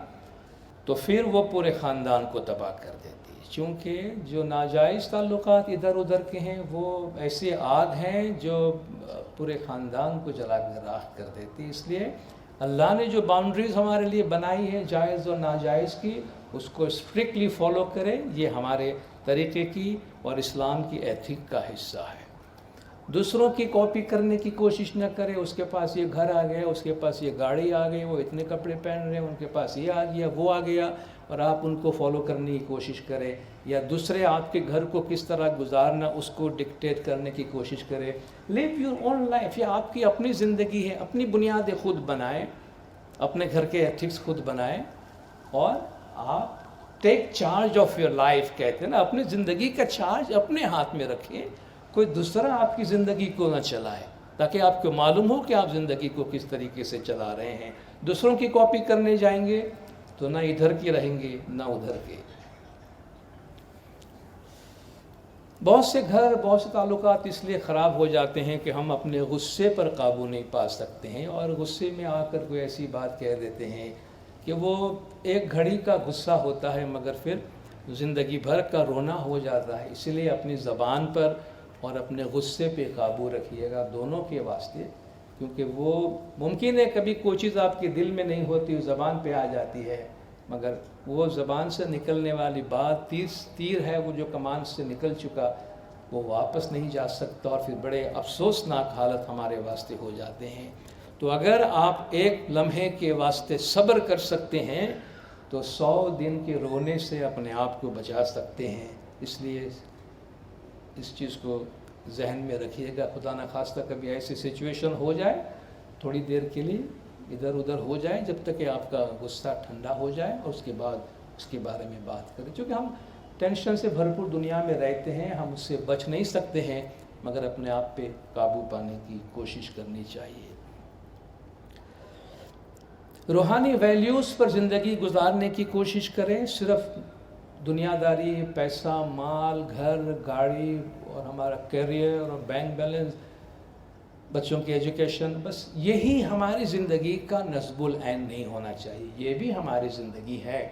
S1: تو پھر وہ پورے خاندان کو تباہ کر دیتی ہے، چونکہ جو ناجائز تعلقات ادھر ادھر کے ہیں وہ ایسے آگ ہیں جو پورے خاندان کو جلا کر راکھ کر دیتی ہے۔ اس لیے اللہ نے جو باؤنڈریز ہمارے لیے بنائی ہے جائز اور ناجائز کی، اس کو اسٹرکٹلی فالو کریں۔ یہ ہمارے طریقے کی اور اسلام کی ایتھک کا حصہ ہے۔ دوسروں کی کاپی کرنے کی کوشش نہ کریں۔ اس کے پاس یہ گھر آ گیا، اس کے پاس یہ گاڑی آ گئی، وہ اتنے کپڑے پہن رہے ہیں، ان کے پاس یہ آ گیا، وہ آ گیا، اور آپ ان کو فالو کرنے کی کوشش کریں، یا دوسرے آپ کے گھر کو کس طرح گزارنا اس کو ڈکٹیٹ کرنے کی کوشش کریں۔ لیو یور اون لائف، یہ آپ کی اپنی زندگی ہے، اپنی بنیادیں خود بنائیں، اپنے گھر کے ایتھکس خود بنائیں، اور آپ take charge of your life کہتے ہیں نا، اپنی زندگی کا چارج اپنے ہاتھ میں رکھیں، کوئی دوسرا آپ کی زندگی کو نہ چلائے، تاکہ آپ کو معلوم ہو کہ آپ زندگی کو کس طریقے سے چلا رہے ہیں۔ دوسروں کی کاپی کرنے جائیں گے تو نہ ادھر کے رہیں گے نہ ادھر کے۔ بہت سے گھر، بہت سے تعلقات اس لیے خراب ہو جاتے ہیں کہ ہم اپنے غصے پر قابو نہیں پا سکتے ہیں، اور غصے میں آ کر کوئی ایسی بات کہہ دیتے ہیں کہ وہ ایک گھڑی کا غصہ ہوتا ہے مگر پھر زندگی بھر کا رونا ہو جاتا ہے۔ اسی لیے اپنی زبان پر اور اپنے غصے پہ قابو رکھیے گا، دونوں کے واسطے، کیونکہ وہ ممکن ہے کبھی کوئی چیز آپ کے دل میں نہیں ہوتی، زبان پہ آ جاتی ہے، مگر وہ زبان سے نکلنے والی بات تیر ہے، وہ جو کمان سے نکل چکا وہ واپس نہیں جا سکتا، اور پھر بڑے افسوسناک حالت ہمارے واسطے ہو جاتے ہیں۔ تو اگر آپ ایک لمحے کے واسطے صبر کر سکتے ہیں تو 100 دن کے رونے سے اپنے آپ کو بچا سکتے ہیں۔ اس لیے اس چیز کو ذہن میں رکھیے گا، خدا نخواستہ کبھی ایسی سچویشن ہو جائے، تھوڑی دیر کے لیے ادھر ادھر ہو جائے جب تک کہ آپ کا غصہ ٹھنڈا ہو جائے، اور اس کے بعد اس کے بارے میں بات کریں، چونکہ ہم ٹینشن سے بھرپور دنیا میں رہتے ہیں، ہم اس سے بچ نہیں سکتے ہیں، مگر اپنے آپ پہ قابو پانے کی کوشش کرنی چاہیے۔ روحانی ویلیوز پر زندگی گزارنے کی کوشش کریں۔ صرف دنیا داری، پیسہ، مال، گھر، گاڑی اور ہمارا کیریئر اور بینک بیلنس، بچوں کی ایجوکیشن، بس یہی ہماری زندگی کا نصب العین نہیں ہونا چاہیے۔ یہ بھی ہماری زندگی ہے،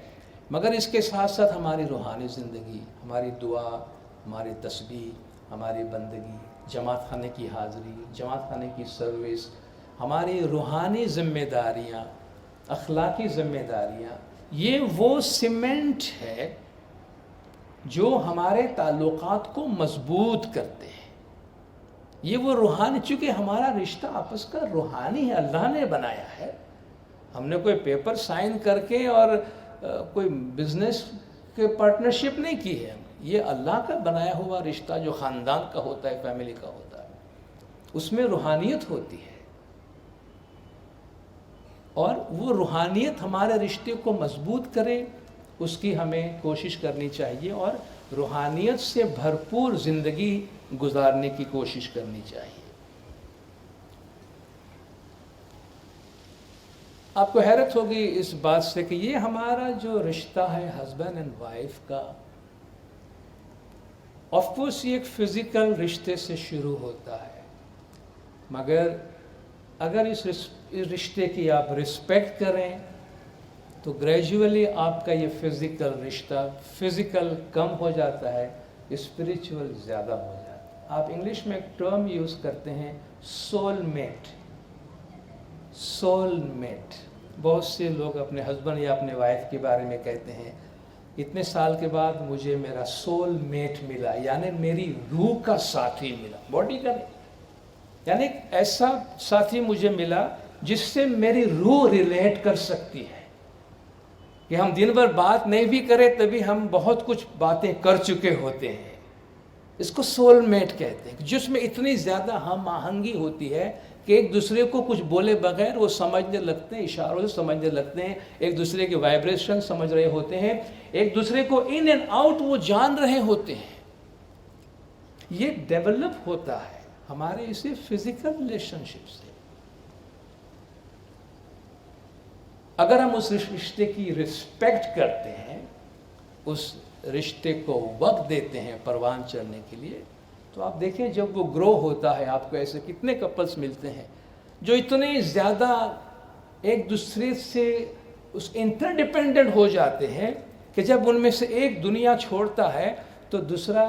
S1: مگر اس کے ساتھ ساتھ ہماری روحانی زندگی، ہماری دعا، ہماری تسبیح، ہماری بندگی، جماعت خانے کی حاضری، جماعت خانے کی سروس، ہماری روحانی ذمہ داریاں، اخلاقی ذمہ داریاں، یہ وہ سیمنٹ ہے جو ہمارے تعلقات کو مضبوط کرتے ہیں۔ یہ وہ روحانی، چونکہ ہمارا رشتہ آپس کا روحانی ہے، اللہ نے بنایا ہے، ہم نے کوئی پیپر سائن کر کے اور کوئی بزنس کے پارٹنرشپ نہیں کی ہے، یہ اللہ کا بنایا ہوا رشتہ جو خاندان کا ہوتا ہے، فیملی کا ہوتا ہے، اس میں روحانیت ہوتی ہے، اور وہ روحانیت ہمارے رشتے کو مضبوط کرے، اس کی ہمیں کوشش کرنی چاہیے، اور روحانیت سے بھرپور زندگی گزارنے کی کوشش کرنی چاہیے۔ آپ کو حیرت ہوگی اس بات سے کہ یہ ہمارا جو رشتہ ہے ہسبینڈ اینڈ وائف کا، آف کورس یہ ایک فزیکل رشتے سے شروع ہوتا ہے، مگر اگر اس رشتے کی آپ رسپیکٹ کریں تو گریجولی آپ کا یہ فزیکل رشتہ، فزیکل کم ہو جاتا ہے، اسپریچول زیادہ ہو جاتا ہے۔ آپ انگلش میں ایک ٹرم یوز کرتے ہیں، سول میٹ۔ Civil meat. بہت سے لوگ اپنے ہسبینڈ یا اپنے وائف کے بارے میں کہتے ہیں اتنے سال کے بعد مجھے میرا سول میٹ ملا, یعنی میری روح کا ساتھی ملا, باڈی کا نہیں, یعنی ایک ایسا ساتھی مجھے ملا جس سے میری روح ریلیٹ کر سکتی ہے کہ ہم دن بھر بات نہیں بھی کریں تبھی ہم بہت کچھ باتیں کر چکے ہوتے ہیں. اس کو سول میٹ کہتے ہیں, جس میں اتنی زیادہ ہم آہنگی ہوتی ہے کہ ایک دوسرے کو کچھ بولے بغیر وہ سمجھنے لگتے ہیں, اشاروں سے سمجھنے لگتے ہیں, ایک دوسرے کے وائبریشن سمجھ رہے ہوتے ہیں, ایک دوسرے کو ان اینڈ آؤٹ وہ جان رہے ہوتے ہیں. یہ ڈیولپ ہوتا ہے ہمارے اسی فزیکل ریلیشن شپ سے. اگر ہم اس رشتے کی رسپیکٹ کرتے ہیں, اس رشتے کو وقت دیتے ہیں پروان چڑھنے کے لیے, تو آپ دیکھیں جب وہ گرو ہوتا ہے آپ کو ایسے کتنے کپلز ملتے ہیں جو اتنے زیادہ ایک دوسرے سے اس انٹر ڈیپینڈنٹ ہو جاتے ہیں کہ جب ان میں سے ایک دنیا چھوڑتا ہے تو دوسرا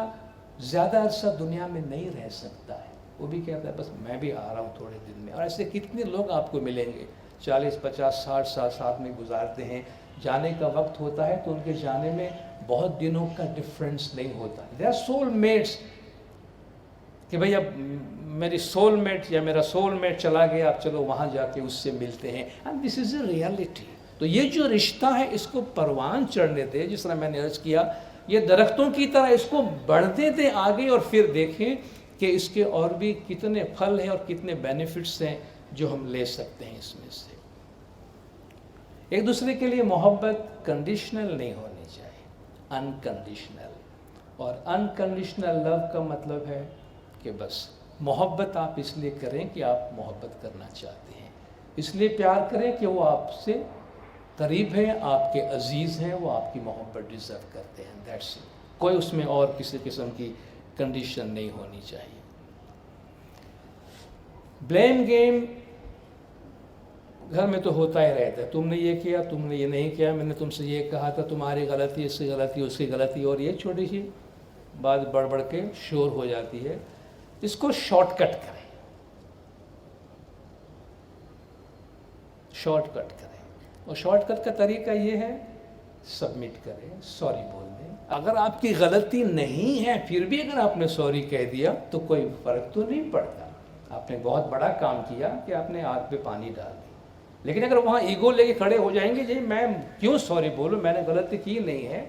S1: زیادہ عرصہ دنیا میں نہیں رہ سکتا ہے. وہ بھی کہتا ہے بس میں بھی آ رہا ہوں تھوڑے دن میں. اور ایسے کتنے لوگ آپ کو ملیں گے 40, 50, 60 سال ساتھ میں گزارتے ہیں, جانے کا وقت ہوتا ہے تو ان کے جانے میں بہت دنوں کا ڈفرینس نہیں ہوتا. دے آر سول میٹس کہ بھئی اب میری سول میٹ یا میرا سول میٹ چلا گیا, اب چلو وہاں جا کے اس سے ملتے ہیں. And this is a reality. تو یہ جو رشتہ ہے اس کو پروان چڑھنے دے, جس طرح میں نے عرض کیا یہ درختوں کی طرح اس کو بڑھتے دیں آگے, اور پھر دیکھیں کہ اس کے اور بھی کتنے پھل ہیں اور کتنے بینیفٹس ہیں جو ہم لے سکتے ہیں اس میں سے. ایک دوسرے کے لیے محبت کنڈیشنل نہیں ہونی چاہیے, انکنڈیشنل. اور انکنڈیشنل لو کا مطلب ہے کہ بس محبت آپ اس لیے کریں کہ آپ محبت کرنا چاہتے ہیں, اس لیے پیار کریں کہ وہ آپ سے قریب ہیں, آپ کے عزیز ہیں, وہ آپ کی محبت ڈیزرو کرتے ہیں. That's it. کوئی اس میں اور کسی قسم کی کنڈیشن نہیں ہونی چاہیے. بلیم گیم گھر میں تو ہوتا ہی رہتا ہے, تم نے یہ کیا, تم نے یہ نہیں کیا, میں نے تم سے یہ کہا تھا, تمہاری غلطی, اس کی غلطی, اس کی غلطی, اور یہ چھوٹی سی بات بڑھ بڑھ کے شور ہو جاتی ہے. اس کو شارٹ کٹ کریں, شارٹ کٹ کریں. اور شارٹ کٹ کا طریقہ یہ ہے سبمٹ کریں, سوری بول دیں. اگر آپ کی غلطی نہیں ہے پھر بھی اگر آپ نے سوری کہہ دیا تو کوئی فرق تو نہیں پڑتا. آپ نے بہت بڑا کام کیا کہ آپ نے آگ پہ پانی ڈال دی, لیکن اگر وہاں ایگو لے کے کھڑے ہو جائیں گے جی میں کیوں سوری بولوں, میں نے غلطی کی نہیں ہے,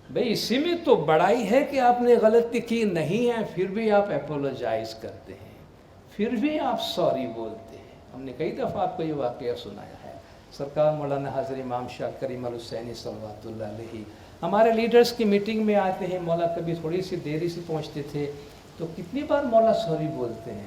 S1: بھئی اسی میں تو بڑائی ہے کہ آپ نے غلطی کی نہیں ہے پھر بھی آپ اپولوجائز کرتے ہیں, پھر بھی آپ سوری بولتے ہیں. ہم نے کئی دفعہ آپ کو یہ واقعہ سنایا ہے. سرکار مولانا حضرت امام شاہ کریم الحسینی صلوات اللہ علیہ ہمارے لیڈرز کی میٹنگ میں آتے ہیں, مولا کبھی تھوڑی سی دیری سے پہنچتے تھے تو کتنی بار مولا سوری بولتے ہیں,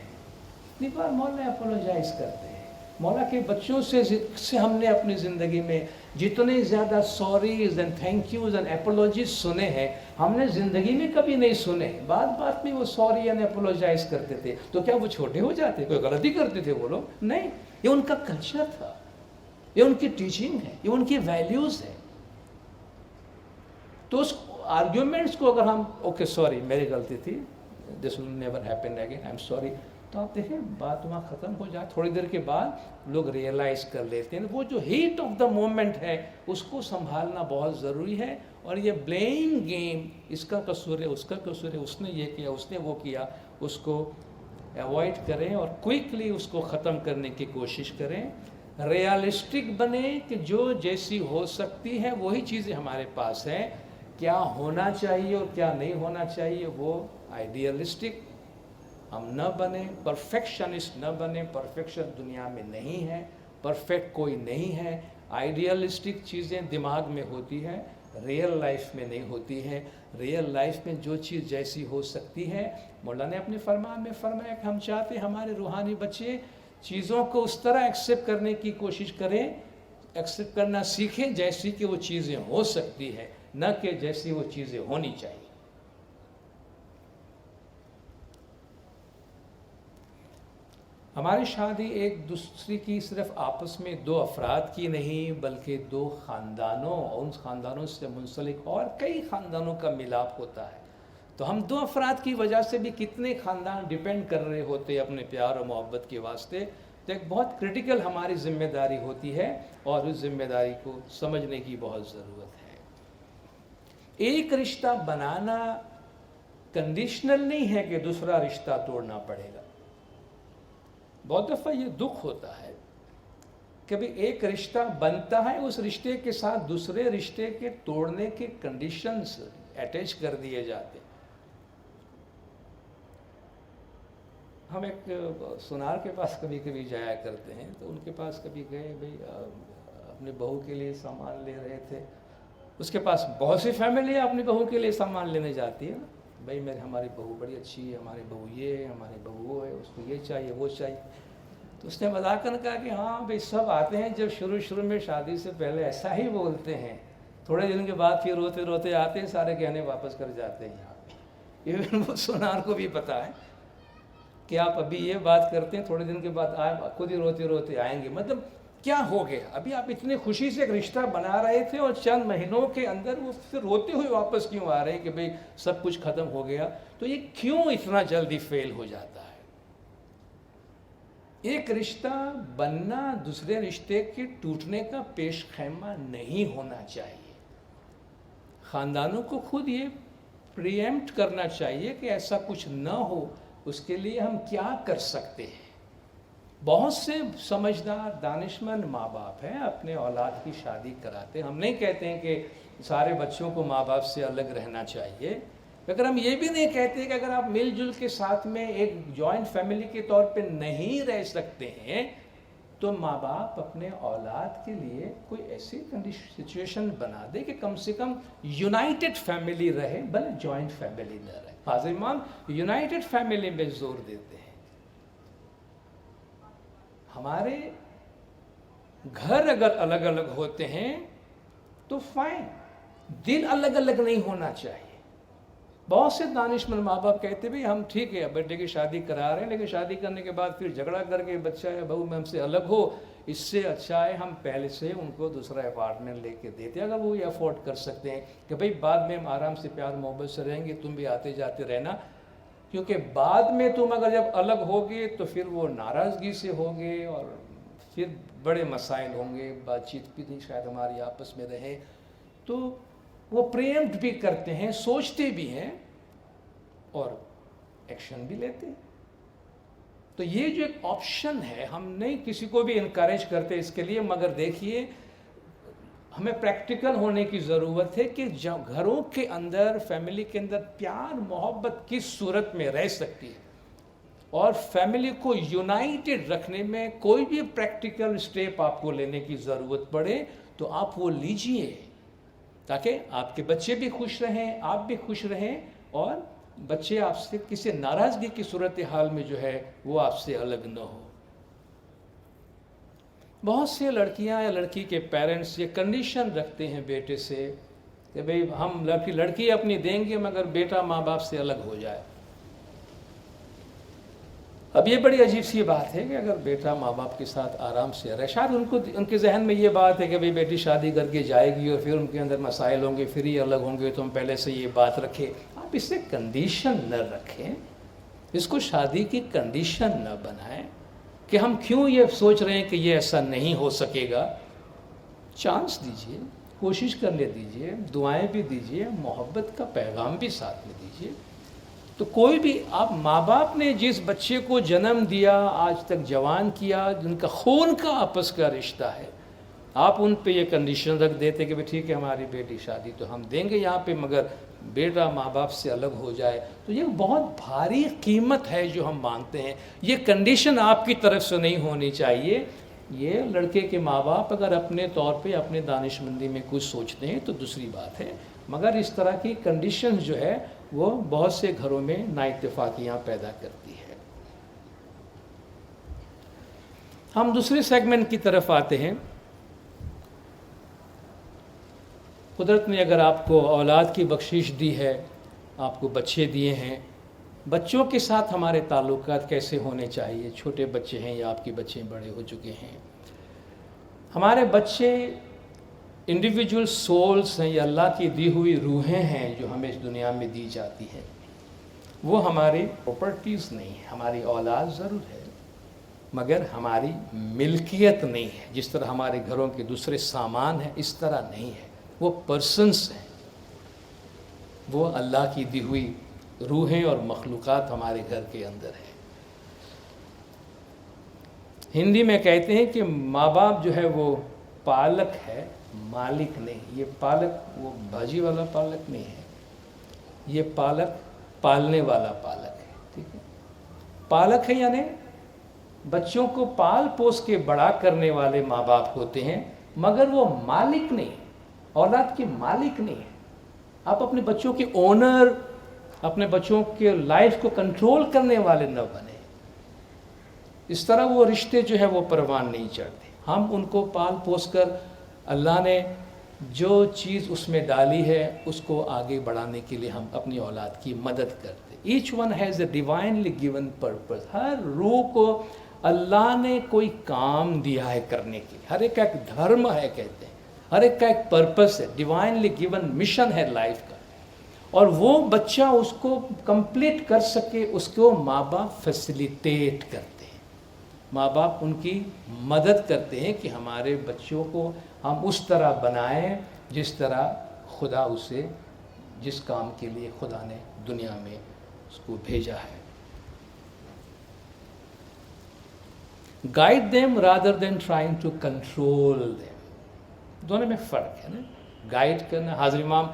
S1: کتنی بار مولا اپولوجائز کرتے ہیں. مولا کے بچوں سے ہم نے اپنی زندگی میں جتنے زیادہ سوریز اینڈ تھینک یوز اینڈ اپولوجیز سنے ہیں ہم نے زندگی میں کبھی نہیں سنے. بات بات میں وہ سوری اینڈ اپولوجائز کرتے تھے. تو کیا وہ چھوٹے ہو جاتے, کوئی غلطی کرتے تھے وہ لوگ؟ نہیں, یہ ان کا کلچر تھا, یہ ان کی ٹیچنگ ہے, یہ ان کی ویلیوز ہے. تو اس آرگیومنٹس کو اگر ہم اوکے سوری میری غلطی تھی, this will never happen again, I am sorry, تو آپ دیکھیں بات وہاں ختم ہو جائے. تھوڑی دیر کے بعد لوگ ریئلائز کر لیتے ہیں. وہ جو ہیٹ آف دا مومنٹ ہے اس کو سنبھالنا بہت ضروری ہے. اور یہ بلیم گیم, اس کا قصور ہے, اس کا قصور ہے, اس نے یہ کیا, اس نے وہ کیا, اس کو اوائڈ کریں اور کوئکلی اس کو ختم کرنے کی کوشش کریں. ریئلسٹک بنیں کہ جو جیسی ہو سکتی ہے وہی چیزیں ہمارے پاس ہیں. کیا ہونا چاہیے اور کیا نہیں ہونا چاہیے وہ آئیڈیلسٹک ہم نہ بنیں, پرفیکشنسٹ نہ بنیں. پرفیکشن دنیا میں نہیں ہے, پرفیکٹ کوئی نہیں ہے. آئیڈیلسٹک چیزیں دماغ میں ہوتی ہے, ریئل لائف میں نہیں ہوتی ہے. ریئل لائف میں جو چیز جیسی ہو سکتی ہے, مولانا نے اپنے فرمان میں فرمایا کہ ہم چاہتے ہیں ہمارے روحانی بچے چیزوں کو اس طرح ایکسیپٹ کرنے کی کوشش کریں, ایکسیپٹ کرنا سیکھیں جیسی کہ وہ چیزیں ہو سکتی ہے, نہ کہ جیسی وہ چیزیں ہونی چاہیے. ہماری شادی ایک دوسری کی صرف آپس میں دو افراد کی نہیں بلکہ دو خاندانوں اور ان خاندانوں سے منسلک اور کئی خاندانوں کا ملاپ ہوتا ہے. تو ہم دو افراد کی وجہ سے بھی کتنے خاندان ڈیپینڈ کر رہے ہوتے اپنے پیار اور محبت کے واسطے. تو ایک بہت کرٹیکل ہماری ذمہ داری ہوتی ہے اور اس ذمہ داری کو سمجھنے کی بہت ضرورت ہے۔ ایک رشتہ بنانا کنڈیشنل نہیں ہے کہ دوسرا رشتہ توڑنا پڑے گا۔ بہت دفعہ یہ دکھ ہوتا ہے کہ بھی ایک رشتہ بنتا ہے، اس رشتے کے ساتھ دوسرے رشتے کے توڑنے کے کنڈیشنز اٹیچ کر دیے جاتے ہیں۔ ہم ایک سونار کے پاس کبھی کبھی جایا کرتے ہیں، تو ان کے پاس کبھی گئے، بھئی اپنے بہو کے لیے سامان لے رہے تھے۔ اس کے پاس بہت سی فیملی اپنی بہو کے لیے سامان لینے جاتی ہے، بھئی ہماری بہو بڑی اچھی ہے، ہماری بہو یہ ہے، ہماری بہو وہ ہے، اس کو یہ چاہیے وہ چاہیے۔ تو اس نے مذاقاً کہا کہ ہاں بھئی سب آتے ہیں جب شروع میں شادی سے پہلے ایسا ہی بولتے ہیں، تھوڑے دن کے بعد پھر روتے روتے آتے ہیں، سارے گہنے واپس کر جاتے ہیں یہاں پہ۔ ایون وہ سونار کو بھی پتا ہے کہ آپ ابھی یہ بات کرتے ہیں، تھوڑے دن کے بعد آپ خود ہی روتے روتے آئیں گے۔ مطلب کیا ہو گیا؟ ابھی آپ اتنی خوشی سے ایک رشتہ بنا رہے تھے اور چند مہینوں کے اندر وہ پھر روتے ہوئے واپس کیوں آ رہے ہیں کہ بھئی سب کچھ ختم ہو گیا؟ تو یہ کیوں اتنا جلدی فیل ہو جاتا ہے؟ ایک رشتہ بننا دوسرے رشتے کے ٹوٹنے کا پیش خیمہ نہیں ہونا چاہیے۔ خاندانوں کو خود یہ پریمپٹ کرنا چاہیے کہ ایسا کچھ نہ ہو، اس کے لیے ہم کیا کر سکتے ہیں۔ بہت سے سمجھدار دانشمند ماں باپ ہیں، اپنے اولاد کی شادی کراتے ہیں۔ ہم نہیں کہتے ہیں کہ سارے بچوں کو ماں باپ سے الگ رہنا چاہیے، اگر ہم یہ بھی نہیں کہتے کہ اگر آپ مل جل کے ساتھ میں ایک جوائنٹ فیملی کے طور پہ نہیں رہ سکتے ہیں تو ماں باپ اپنے اولاد کے لیے کوئی ایسی سچویشن بنا دے کہ کم سے کم یونائٹڈ فیملی رہے، بلکہ جوائنٹ فیملی نہ رہے۔ حاضر امام یونائٹڈ فیملی میں زور دیتے ہیں۔ ہمارے گھر اگر الگ الگ ہوتے ہیں تو فائن، دل الگ الگ نہیں ہونا چاہیے۔ بہت سے دانشمند ماں باپ کہتے ہیں ہم ٹھیک ہے بیٹے کی شادی کرا رہے ہیں، لیکن شادی کرنے کے بعد پھر جھگڑا کر کے بچہ یا بہو میں ہم سے الگ ہو، اس سے اچھا ہے ہم پہلے سے ان کو دوسرا اپارٹمنٹ لے کے دیتے ہیں، اگر وہ یہ افورڈ کر سکتے ہیں کہ بھئی بعد میں ہم آرام سے پیار محبت سے رہیں گے، تم بھی آتے جاتے رہنا، کیونکہ بعد میں تم اگر جب الگ ہوگے تو پھر وہ ناراضگی سے ہوگے اور پھر بڑے مسائل ہوں گے، بات چیت بھی نہیں شاید ہماری آپس میں رہے۔ تو وہ پریمپٹ بھی کرتے ہیں، سوچتے بھی ہیں اور ایکشن بھی لیتے ہیں۔ تو یہ جو ایک آپشن ہے، ہم نہیں کسی کو بھی انکریج کرتے اس کے لیے، مگر دیکھیے ہمیں پریکٹیکل ہونے کی ضرورت ہے کہ گھروں کے اندر، فیملی کے اندر پیار محبت کس صورت میں رہ سکتی ہے، اور فیملی کو یونائٹڈ رکھنے میں کوئی بھی پریکٹیکل اسٹیپ آپ کو لینے کی ضرورت پڑے تو آپ وہ لیجئے، تاکہ آپ کے بچے بھی خوش رہیں، آپ بھی خوش رہیں، اور بچے آپ سے کسی ناراضگی کی صورتحال میں جو ہے وہ آپ سے الگ نہ ہو۔ بہت سے لڑکیاں یا لڑکی کے پیرنٹس یہ کنڈیشن رکھتے ہیں بیٹے سے کہ بھئی ہم لڑکی اپنی دیں گے مگر بیٹا ماں باپ سے الگ ہو جائے۔ اب یہ بڑی عجیب سی بات ہے کہ اگر بیٹا ماں باپ کے ساتھ آرام سے رہے، شاید ان کے ذہن میں یہ بات ہے کہ بھئی بیٹی شادی کر کے جائے گی اور پھر ان کے اندر مسائل ہوں گے، پھر یہ الگ ہوں گے، تو ہم پہلے سے یہ بات رکھیں۔ آپ اس سے کنڈیشن نہ رکھیں، اس کو شادی کی کنڈیشن نہ بنائیں کہ ہم کیوں یہ سوچ رہے ہیں کہ یہ ایسا نہیں ہو سکے گا۔ چانس دیجئے، کوشش کرنے دیجئے، دعائیں بھی دیجئے، محبت کا پیغام بھی ساتھ میں دیجئے۔ تو کوئی بھی آپ ماں باپ نے جس بچے کو جنم دیا، آج تک جوان کیا، جن کا خون کا آپس کا رشتہ ہے، آپ ان پہ یہ کنڈیشن رکھ دیتے کہ ٹھیک ہے ہماری بیٹی شادی تو ہم دیں گے یہاں پہ، مگر بیٹا ماں باپ سے الگ ہو جائے، تو یہ بہت بھاری قیمت ہے جو ہم مانتے ہیں۔ یہ کنڈیشن آپ کی طرف سے نہیں ہونی چاہیے۔ یہ لڑکے کے ماں باپ اگر اپنے طور پہ اپنے دانشمندی میں کچھ سوچتے ہیں تو دوسری بات ہے، مگر اس طرح کی کنڈیشن جو ہے وہ بہت سے گھروں میں نا اتفاقیاں پیدا کرتی ہے۔ ہم دوسرے سیگمنٹ کی طرف آتے ہیں۔ قدرت نے اگر آپ کو اولاد کی بخشش دی ہے، آپ کو بچے دیے ہیں، بچوں کے ساتھ ہمارے تعلقات کیسے ہونے چاہیے؟ چھوٹے بچے ہیں یا آپ کے بچے بڑے ہو چکے ہیں، ہمارے بچے انڈیویجول سولز ہیں یا اللہ کی دی ہوئی روحیں ہیں جو ہمیں اس دنیا میں دی جاتی ہیں، وہ ہماری پراپرٹیز نہیں ہیں۔ ہماری اولاد ضرور ہے، مگر ہماری ملکیت نہیں ہے. جس طرح ہمارے گھروں کے دوسرے سامان ہیں اس طرح نہیں ہے. وہ پرسنس ہیں, وہ اللہ کی دی ہوئی روحیں اور مخلوقات ہمارے گھر کے اندر ہیں. ہندی میں کہتے ہیں کہ ماں باپ جو ہے وہ پالک ہے, مالک نہیں. یہ پالک وہ بھاجی والا پالک نہیں ہے, یہ پالک پالنے والا پالک ہے. ٹھیک ہے, پالک ہے یعنی بچوں کو پال پوس کے بڑا کرنے والے ماں باپ ہوتے ہیں, مگر وہ مالک نہیں, اولاد کے مالک نہیں ہے. آپ اپنے بچوں کے اونر, اپنے بچوں کے لائف کو کنٹرول کرنے والے نہ بنے. اس طرح وہ رشتے جو ہے وہ پروان نہیں چڑھتے. ہم ان کو پال پوس کر اللہ نے جو چیز اس میں ڈالی ہے اس کو آگے بڑھانے کے لیے ہم اپنی اولاد کی مدد کرتے. Each one has a divinely given purpose. ہر روح کو اللہ نے کوئی کام دیا ہے کرنے کے لیے. ہر ایک کا ایک دھرم ہے کہتے ہیں, ہر ایک کا ایک پرپس ہے, ڈیوائنلی گیون مشن ہے لائف کا. اور وہ بچہ اس کو کمپلیٹ کر سکے اس کو ماں باپ فیسیلیٹیٹ کرتے ہیں. ماں باپ ان کی مدد کرتے ہیں کہ ہمارے بچوں کو ہم اس طرح بنائیں جس طرح خدا اسے, جس کام کے لیے خدا نے دنیا میں اس کو بھیجا ہے. Guide them rather than trying to control them. دونوں میں فرق ہے نا. گائیڈ کرنا, حاضر امام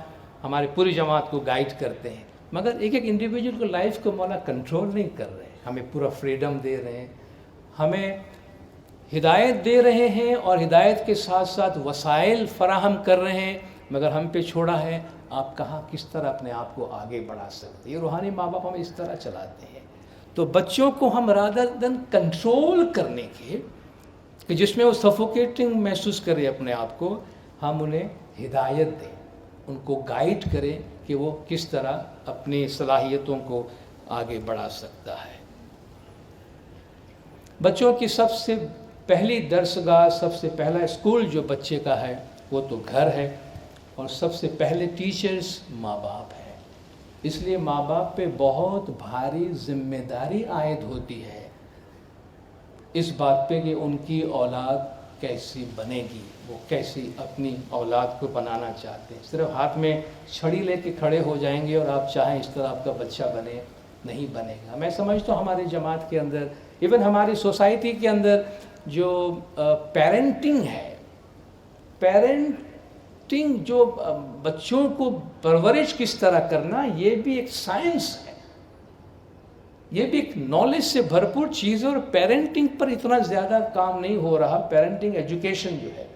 S1: ہماری پوری جماعت کو گائیڈ کرتے ہیں, مگر ایک ایک انڈیویجول کو لائف کو مولا کنٹرول نہیں کر رہے. ہمیں پورا فریڈم دے رہے ہیں, ہمیں ہدایت دے رہے ہیں اور ہدایت کے ساتھ ساتھ وسائل فراہم کر رہے ہیں, مگر ہم پہ چھوڑا ہے آپ کہاں کس طرح اپنے آپ کو آگے بڑھا سکتے. یہ روحانی ماں باپ ہمیں اس طرح چلاتے ہیں. تو بچوں کو ہم رادر دن کنٹرول کرنے کے کہ جس میں وہ سفوکیٹنگ محسوس کرے اپنے آپ کو, ہم انہیں ہدایت دیں, ان کو گائیڈ کریں کہ وہ کس طرح اپنی صلاحیتوں کو آگے بڑھا سکتا ہے. بچوں کی سب سے پہلی درسگاہ, سب سے پہلا اسکول جو بچے کا ہے وہ تو گھر ہے, اور سب سے پہلے ٹیچرز ماں باپ ہے. اس لیے ماں باپ پہ بہت بھاری ذمہ داری عائد ہوتی ہے اس بات پہ کہ ان کی اولاد کیسی بنے گی, وہ کیسی اپنی اولاد کو بنانا چاہتے ہیں. صرف ہاتھ میں چھڑی لے کے کھڑے ہو جائیں گے اور آپ چاہیں اس طرح آپ کا بچہ بنے, نہیں بنے گا. میں سمجھتا ہوں ہماری جماعت کے اندر, ایون ہماری سوسائٹی کے اندر جو پیرنٹنگ ہے, پیرنٹنگ جو بچوں کو پرورش کس طرح کرنا, یہ بھی ایک سائنس ہے, یہ بھی ایک نالج سے بھرپور چیز ہے. اور پیرنٹنگ پر اتنا زیادہ کام نہیں ہو رہا. پیرنٹنگ ایجوکیشن جو ہے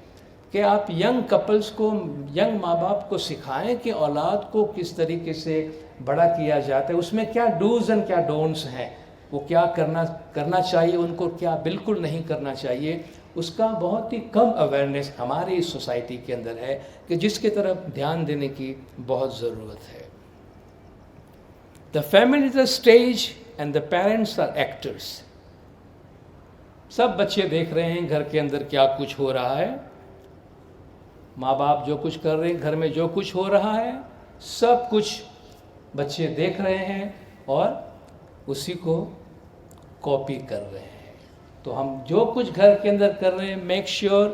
S1: کہ آپ ینگ کپلز کو, ینگ ماں باپ کو سکھائیں کہ اولاد کو کس طریقے سے بڑا کیا جاتا ہے, اس میں کیا ڈوز اینڈ کیا ڈونٹس ہیں, وہ کیا کرنا چاہیے, ان کو کیا بالکل نہیں کرنا چاہیے. اس کا بہت ہی کم اویئرنیس ہماری اس سوسائٹی کے اندر ہے کہ جس کی طرف دھیان دینے کی بہت ضرورت ہے. The family is a stage and the parents are actors. سب بچے دیکھ رہے ہیں گھر کے اندر کیا کچھ ہو رہا ہے, ماں باپ جو کچھ کر رہے ہیں, گھر میں جو کچھ ہو رہا ہے, سب کچھ بچے دیکھ رہے ہیں اور اسی کو کاپی کر رہے ہیں. تو ہم جو کچھ گھر کے اندر کر رہے ہیں, میک شیور,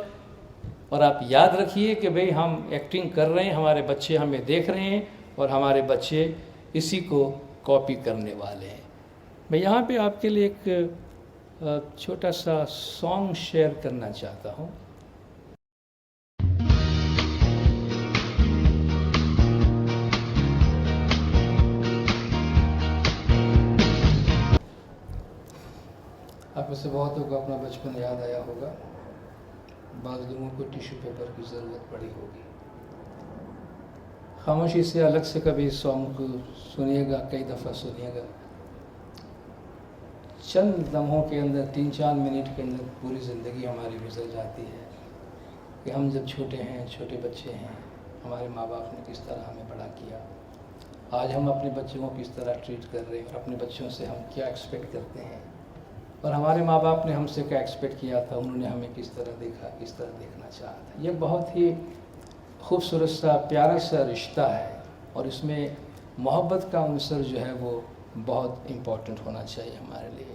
S1: اور آپ یاد رکھیے کہ بھئی ہم ایکٹنگ کر رہے ہیں, ہمارے بچے ہمیں دیکھ رہے ہیں اور ہمارے بچے اسی کو کاپی کرنے والے ہیں. میں یہاں پہ آپ کے لیے ایک چھوٹا سا سانگ شیئر کرنا چاہتا ہوں. آپ میں سے بہتوں کو اپنا بچپن یاد آیا ہوگا, بعض لوگوں کو ٹیشو پیپر کی ضرورت پڑی ہوگی. خاموشی سے الگ سے کبھی سانگ کو سنیے گا, کئی دفعہ سنیے گا. چند لمحوں کے اندر, 3-4 منٹ کے اندر پوری زندگی ہماری گزر جاتی ہے کہ ہم جب چھوٹے ہیں, چھوٹے بچے ہیں, ہمارے ماں باپ نے کس طرح ہمیں بڑا کیا, آج ہم اپنے بچوں کو کس طرح ٹریٹ کر رہے ہیں, اور اپنے بچوں سے ہم کیا ایکسپیکٹ کرتے ہیں, اور ہمارے ماں باپ نے ہم سے کیا ایکسپیکٹ کیا تھا, انہوں نے ہمیں کس طرح دیکھا, کس طرح دیکھنا چاہا تھا. یہ بہت ہی خوبصورت سا, پیارا سا رشتہ ہے, اور اس میں محبت کا عنصر جو ہے وہ بہت امپورٹنٹ ہونا چاہیے ہمارے لیے.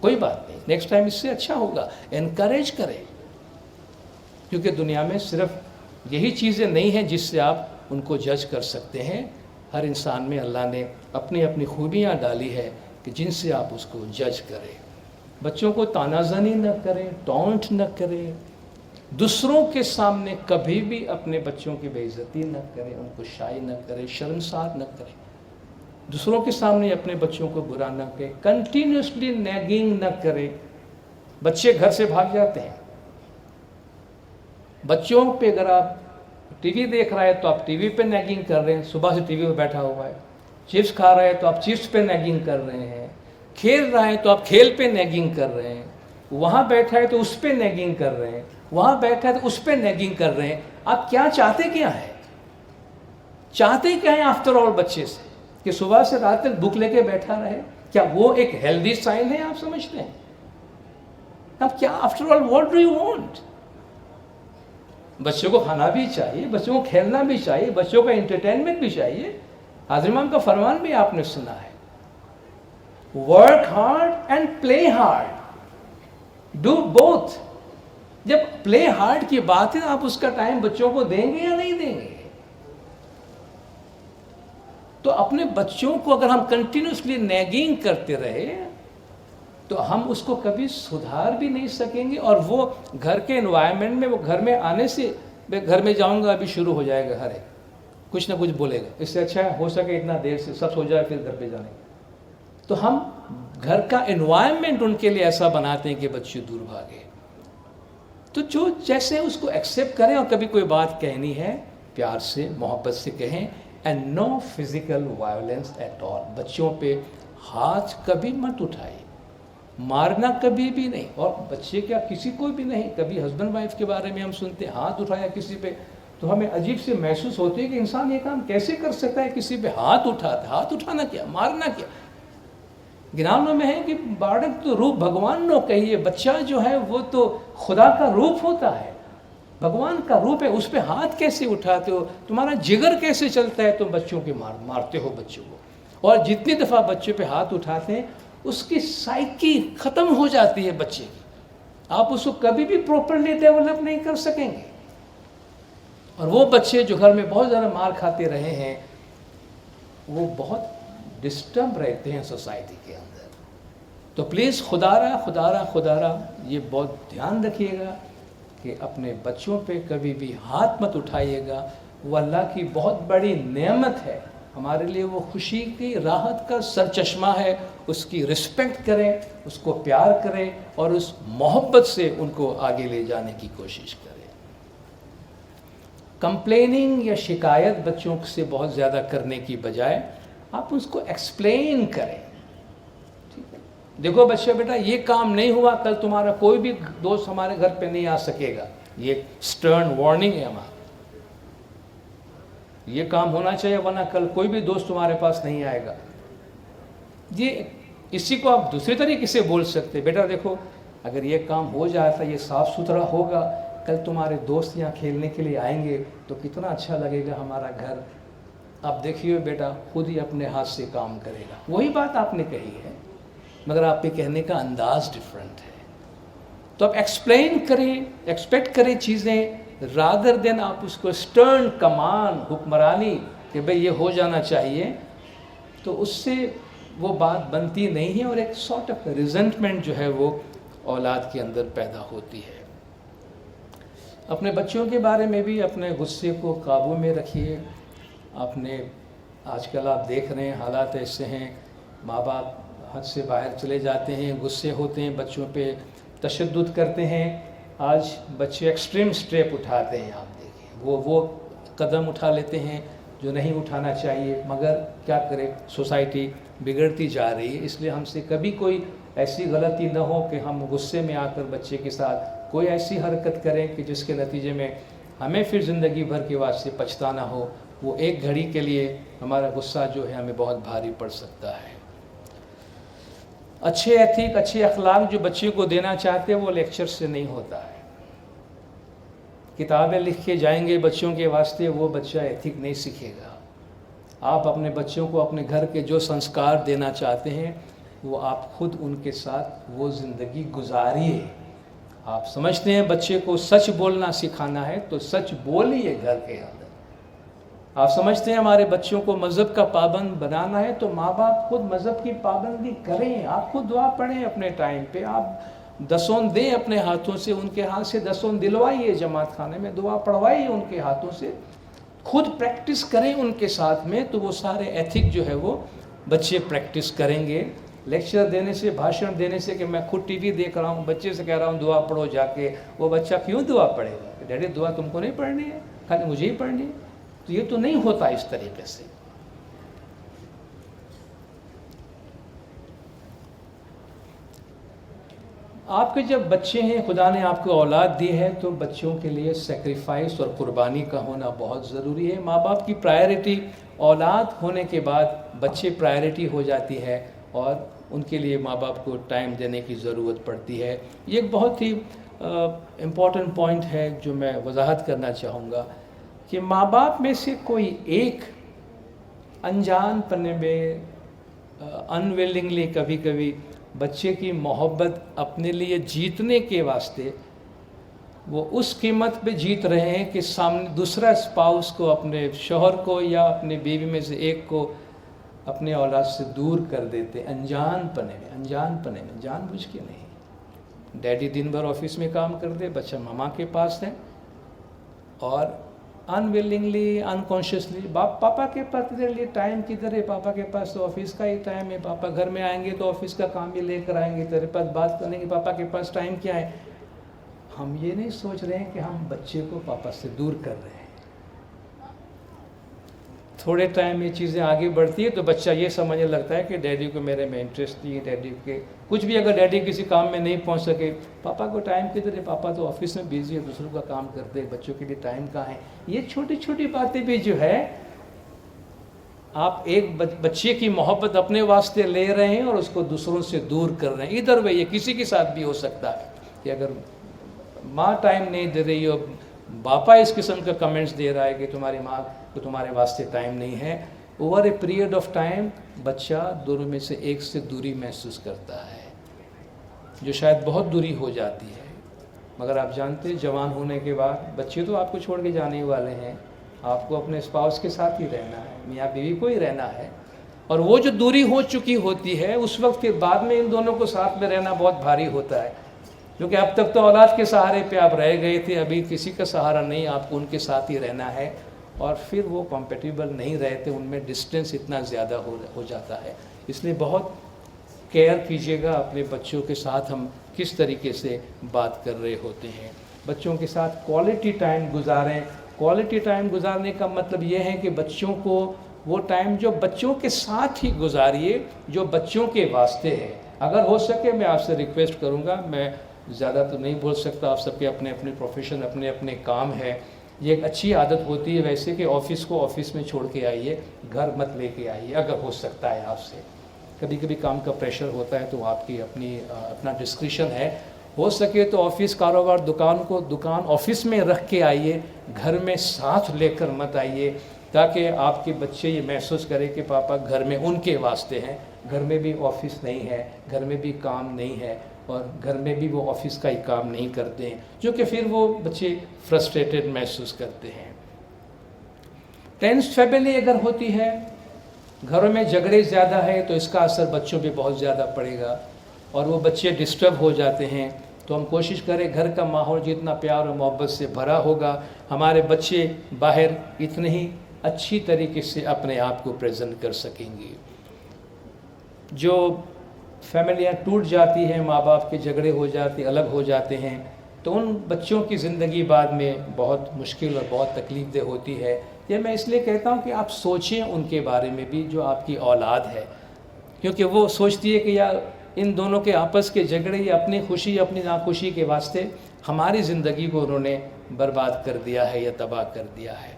S1: کوئی بات نہیں، نیکسٹ ٹائم اس سے اچھا ہوگا، انکریج کریں، کیونکہ دنیا میں صرف یہی چیزیں نہیں ہیں جس سے آپ ان کو جج کر سکتے ہیں. ہر انسان میں اللہ نے اپنی اپنی خوبیاں ڈالی ہے کہ جن سے آپ اس کو جج کریں. بچوں کو طعنہ زنی نہ کریں، ٹونٹ نہ کریں، دوسروں کے سامنے کبھی بھی اپنے بچوں کی بے عزتی نہ کریں، ان کو شائع نہ کریں، شرمسار نہ کریں، دوسروں کے سامنے اپنے بچوں کو برا نہ کہیں، کنٹینیوسلی نیگنگ نہ کریں. بچے گھر سے بھاگ جاتے ہیں. بچوں پہ اگر آپ ٹی وی دیکھ رہا ہے تو آپ ٹی وی پہ نیگنگ کر رہے ہیں، صبح سے ٹی وی پہ بیٹھا ہوا ہے. چپس کھا رہا ہے تو آپ چپس پہ نیگنگ کر رہے ہیں. کھیل رہا ہے تو آپ کھیل پہ نیگنگ کر رہے ہیں. وہاں بیٹھا ہے تو اس پہ نیگنگ کر رہے ہیں. وہاں بیٹھا ہے تو اس پہ نیگنگ کر رہے ہیں. آپ کیا چاہتے کیا ہے؟ چاہتے کیا ہے آفٹر آل بچے سے؟ کہ صبح سے رات تک بک لے کے بیٹھا رہے؟ کیا وہ ایک ہیلدی سائن ہے آپ سمجھتے ہیں؟ اب کیا after all what do you want? بچوں کو کھانا بھی چاہیے، بچوں کو کھیلنا بھی چاہیے، بچوں کا انٹرٹینمنٹ بھی چاہیے. حضرت امام کا فرمان بھی آپ نے سنا ہے، work hard and play hard, do both. جب پلے ہارڈ کی بات ہے آپ اس کا ٹائم بچوں کو دیں گے یا نہیں دیں گے؟ تو اپنے بچوں کو اگر ہم کنٹینیوسلی نیگنگ کرتے رہے تو ہم اس کو کبھی سدھار بھی نہیں سکیں گے. اور وہ گھر کے انوائرمنٹ میں، وہ گھر میں آنے سے، میں گھر میں جاؤں گا ابھی شروع ہو جائے گا، ہر ایک کچھ نہ کچھ بولے گا. اس سے اچھا ہو سکے اتنا دیر سے سب سو جائے پھر گھر پہ جانے. تو ہم گھر کا انوائرمنٹ ان کے لیے ایسا بناتے ہیں کہ بچے دور بھاگے. تو جو جیسے اس کو ایکسیپٹ کریں، اور کبھی کوئی بات کہنی ہے پیار سے محبت سے کہیں. And no physical violence at all. بچوں پہ ہاتھ کبھی مت اٹھائے، مارنا کبھی بھی نہیں. اور بچے کیا کسی کو بھی نہیں. کبھی ہسبینڈ وائف کے بارے میں ہم سنتے ہاتھ اٹھایا کسی پہ تو ہمیں عجیب سے محسوس ہوتی ہے کہ انسان یہ کام کیسے کر سکتا ہے، کسی پہ ہاتھ اٹھاتا. ہاتھ اٹھانا کیا، مارنا کیا؟ گرانوں میں ہے کہ باڑک تو روپ بھگوان نو کہیے. بچہ جو ہے وہ تو خدا کا روپ ہوتا ہے، بھگوان کا روپ ہے. اس پہ ہاتھ کیسے اٹھاتے ہو؟ تمہارا جگر کیسے چلتا ہے تم بچوں کے مارتے ہو بچوں کو؟ اور جتنی دفعہ بچوں پہ ہاتھ اٹھاتے ہیں اس کی سائیکی ختم ہو جاتی ہے بچے کی. آپ اس کو کبھی بھی پروپرلی ڈیولپ نہیں کر سکیں گے. اور وہ بچے جو گھر میں بہت زیادہ مار کھاتے رہے ہیں وہ بہت ڈسٹرب رہتے ہیں سوسائٹی کے اندر. تو پلیز خدا را یہ بہت دھیان رکھیے گا کہ اپنے بچوں پہ کبھی بھی ہاتھ مت اٹھائیے گا. وہ اللہ کی بہت بڑی نعمت ہے ہمارے لیے، وہ خوشی کی راحت کا سر چشمہ ہے. اس کی رسپیکٹ کریں، اس کو پیار کریں اور اس محبت سے ان کو آگے لے جانے کی کوشش کریں. کمپلیننگ یا شکایت بچوں سے بہت زیادہ کرنے کی بجائے آپ اس کو ایکسپلین کریں. ٹھیک ہے، دیکھو بچہ بیٹا یہ کام نہیں ہوا، کل تمہارا کوئی بھی دوست ہمارے گھر پہ نہیں آ سکے گا. یہ سٹرن وارننگ ہے ہمارا. یہ کام ہونا چاہیے ورنہ کل کوئی بھی دوست تمہارے پاس نہیں آئے گا. یہ اسی کو آپ دوسری طریقے سے بول سکتے، بیٹا دیکھو اگر یہ کام ہو جاتا، یہ صاف ستھرا ہوگا، کل تمہارے دوست یہاں کھیلنے کے لیے آئیں گے تو کتنا اچھا لگے گا ہمارا گھر. آپ دیکھیے بیٹا خود ہی اپنے ہاتھ سے کام کرے گا. وہی بات آپ نے کہی ہے مگر آپ کے کہنے کا انداز ڈفرینٹ ہے. تو آپ ایکسپلین کریں، ایکسپیکٹ کریں چیزیں، رادر دین آپ اس کو سٹرن کمان حکمرانی کہ بھئی یہ ہو جانا چاہیے. تو اس سے وہ بات بنتی نہیں ہے اور ایک سارٹ آف ریزنٹمنٹ جو ہے وہ اولاد کے اندر پیدا ہوتی ہے. اپنے بچوں کے بارے میں بھی اپنے غصے کو قابو میں رکھیے. اپنے آج کل آپ دیکھ رہے ہیں حالات ایسے ہیں، ماں باپ حد سے باہر چلے جاتے ہیں، غصے ہوتے ہیں، بچوں پہ تشدد کرتے ہیں. آج بچے ایکسٹریم سٹیپ اٹھاتے ہیں. آپ دیکھیں وہ قدم اٹھا لیتے ہیں جو نہیں اٹھانا چاہیے. مگر کیا کرے، سوسائٹی بگڑتی جا رہی ہے. اس لیے ہم سے کبھی کوئی ایسی غلطی نہ ہو کہ ہم غصے میں آ کر بچے کے ساتھ کوئی ایسی حرکت کریں کہ جس کے نتیجے میں ہمیں پھر زندگی بھر کے واسطے پچھتانا ہو. وہ ایک گھڑی کے لیے ہمارا غصہ جو ہے ہمیں بہت بھاری پڑ سکتا ہے. اچھے ایتھک، اچھے اخلاق جو بچے کو دینا چاہتے ہیں وہ لیکچر سے نہیں ہوتا ہے. کتابیں لکھ کے جائیں گے بچوں کے واسطے، وہ بچہ ایتھک نہیں سیکھے گا. آپ اپنے بچوں کو اپنے گھر کے جو سنسکار دینا چاہتے ہیں وہ آپ خود ان کے ساتھ وہ زندگی گزاریے. آپ سمجھتے ہیں بچے کو سچ بولنا سکھانا ہے تو سچ بولیے گھر کے اندر. آپ سمجھتے ہیں ہمارے بچوں کو مذہب کا پابند بنانا ہے تو ماں باپ خود مذہب کی پابندی کریں. آپ خود دعا پڑھیں اپنے ٹائم پہ, آپ دسون دیں اپنے ہاتھوں سے, ان کے ہاتھ سے دسون دلوائیے, جماعت خانے میں دعا پڑھوائیے ان کے ہاتھوں سے, خود پریکٹس کریں ان کے ساتھ میں, تو وہ سارے ایتھک جو ہے وہ بچے پریکٹس کریں گے. لیکچر دینے سے, بھاشن دینے سے کہ میں خود ٹی وی دیکھ رہا ہوں, بچے سے کہہ رہا ہوں دعا پڑھو جا کے, وہ بچہ کیوں دعا پڑھے گا کہ ڈیڈی دعا تم کو نہیں پڑھنی ہے, خالی مجھے ہی پڑھنی ہے؟ تو یہ تو نہیں ہوتا اس طریقے سے. آپ کے جب بچے ہیں, خدا نے آپ کو اولاد دی ہے, تو بچوں کے لیے سیکریفائس اور قربانی کا ہونا بہت ضروری ہے. ماں باپ کی پرائرٹی اولاد ہونے کے بعد بچے پرائرٹی ہو جاتی ہے, اور ان کے لیے ماں باپ کو ٹائم دینے کی ضرورت پڑتی ہے. یہ ایک بہت ہی امپورٹنٹ پوائنٹ ہے جو میں وضاحت کرنا چاہوں گا کہ ماں باپ میں سے کوئی ایک انجان پنے میں انویلنگلی کبھی کبھی بچے کی محبت اپنے لیے جیتنے کے واسطے وہ اس قیمت پہ جیت رہے ہیں کہ سامنے دوسرا اسپاؤس کو, اپنے شوہر کو یا اپنے بیوی میں سے ایک کو اپنے اولاد سے دور کر دیتے انجان پنے میں, جان بوجھ کے نہیں. ڈیڈی دن بھر آفس میں کام کر دے, بچہ ماما کے پاس ہے, اور انویلنگلی انکانشیسلی پاپا کے پاس تیرے لیے ٹائم کدھر ہے, پاپا کے پاس تو آفس کا ہی ٹائم ہے, پاپا گھر میں آئیں گے تو آفس کا کام بھی لے کر آئیں گے, تیرے پاس بات کرنے کی پاپا کے پاس ٹائم کیا ہے. ہم یہ نہیں سوچ رہے ہیں کہ ہم بچے کو پاپا سے دور کر رہے ہیں. تھوڑے ٹائم یہ چیزیں آگے بڑھتی ہے تو بچہ یہ سمجھنے لگتا ہے کہ ڈیڈی کو میرے میں انٹرسٹ نہیں ہے, ڈیڈی کے کچھ بھی, اگر ڈیڈی کسی کام میں نہیں پہنچ سکے, پاپا کو ٹائم کدھر ہے, پاپا تو آفس میں بیزی ہے, دوسروں کا کام کرتے ہیں, بچوں کے لیے ٹائم کہاں ہے. یہ چھوٹی چھوٹی باتیں بھی جو ہے آپ ایک بچے کی محبت اپنے واسطے لے رہے ہیں اور اس کو دوسروں سے دور کر رہے ہیں. ادھر وے یہ کسی کے ساتھ بھی ہو سکتا ہے کہ اگر ماں ٹائم نہیں دے رہی ہو, باپا اس قسم کا کمنٹس دے رہا ہے کہ تمہاری ماں کو تمہارے واسطے ٹائم نہیں ہے, over a period of time بچہ دونوں میں سے ایک سے دوری محسوس کرتا ہے, جو شاید بہت دوری ہو جاتی ہے. مگر آپ جانتے ہیں جوان ہونے کے بعد بچے تو آپ کو چھوڑ کے جانے والے ہیں, آپ کو اپنے اسپاؤس کے ساتھ ہی رہنا ہے, میاں بیوی کو ہی رہنا ہے. اور وہ جو دوری ہو چکی ہوتی ہے اس وقت پھر بعد میں ان دونوں کو ساتھ میں رہنا بہت بھاری ہوتا ہے, کیونکہ اب تک تو اولاد کے سہارے پہ آپ رہ گئے تھے, ابھی کسی کا سہارا نہیں, آپ کو ان کے ساتھ ہی رہنا ہے, اور پھر وہ کمپیٹیبل نہیں رہتے, ان میں ڈسٹینس اتنا زیادہ ہو جاتا ہے. اس لیے بہت کیئر کیجیے گا اپنے بچوں کے ساتھ ہم کس طریقے سے بات کر رہے ہوتے ہیں. بچوں کے ساتھ کوالٹی ٹائم گزاریں. کوالٹی ٹائم گزارنے کا مطلب یہ ہے کہ بچوں کو وہ ٹائم جو بچوں کے ساتھ ہی گزاریے جو بچوں کے واسطے ہے. اگر ہو سکے میں آپ سے ریکویسٹ کروں گا, میں زیادہ تو نہیں بول سکتا, آپ سب کے اپنے اپنے پروفیشن, اپنے اپنے کام ہے. یہ ایک اچھی عادت ہوتی ہے ویسے کہ آفس کو آفس میں چھوڑ کے آئیے, گھر مت لے کے آئیے اگر ہو سکتا ہے آپ سے. کبھی کبھی کام کا پریشر ہوتا ہے تو آپ کی اپنا ڈسکریشن ہے, ہو سکے تو آفس کاروبار دکان آفس میں رکھ کے آئیے, گھر میں ساتھ لے کر مت آئیے, تاکہ آپ کے بچے یہ محسوس کرے کہ پاپا گھر میں ان کے واسطے ہیں, گھر میں بھی آفس نہیں ہے, گھر میں بھی کام نہیں ہے, اور گھر میں بھی وہ آفس کا ہی کام نہیں کرتے ہیں, جو کہ پھر وہ بچے فرسٹریٹڈ محسوس کرتے ہیں. ٹینس فیملی اگر ہوتی ہے, گھروں میں جھگڑے زیادہ ہے تو اس کا اثر بچوں پہ بہت زیادہ پڑے گا, اور وہ بچے ڈسٹرب ہو جاتے ہیں. تو ہم کوشش کریں گھر کا ماحول جتنا پیار اور محبت سے بھرا ہوگا, ہمارے بچے باہر اتنے ہی اچھی طریقے سے اپنے آپ کو پریزنٹ کر سکیں گے. جو فیملیاں ٹوٹ جاتی ہیں, ماں باپ کے جھگڑے ہو جاتے, الگ ہو جاتے ہیں, تو ان بچوں کی زندگی بعد میں بہت مشکل اور بہت تکلیف دہ ہوتی ہے. یہ میں اس لیے کہتا ہوں کہ آپ سوچیں ان کے بارے میں بھی جو آپ کی اولاد ہے, کیونکہ وہ سوچتی ہے کہ یار ان دونوں کے آپس کے جھگڑے یا اپنی خوشی اپنی ناخوشی کے واسطے ہماری زندگی کو انہوں نے برباد کر دیا ہے یا تباہ کر دیا ہے.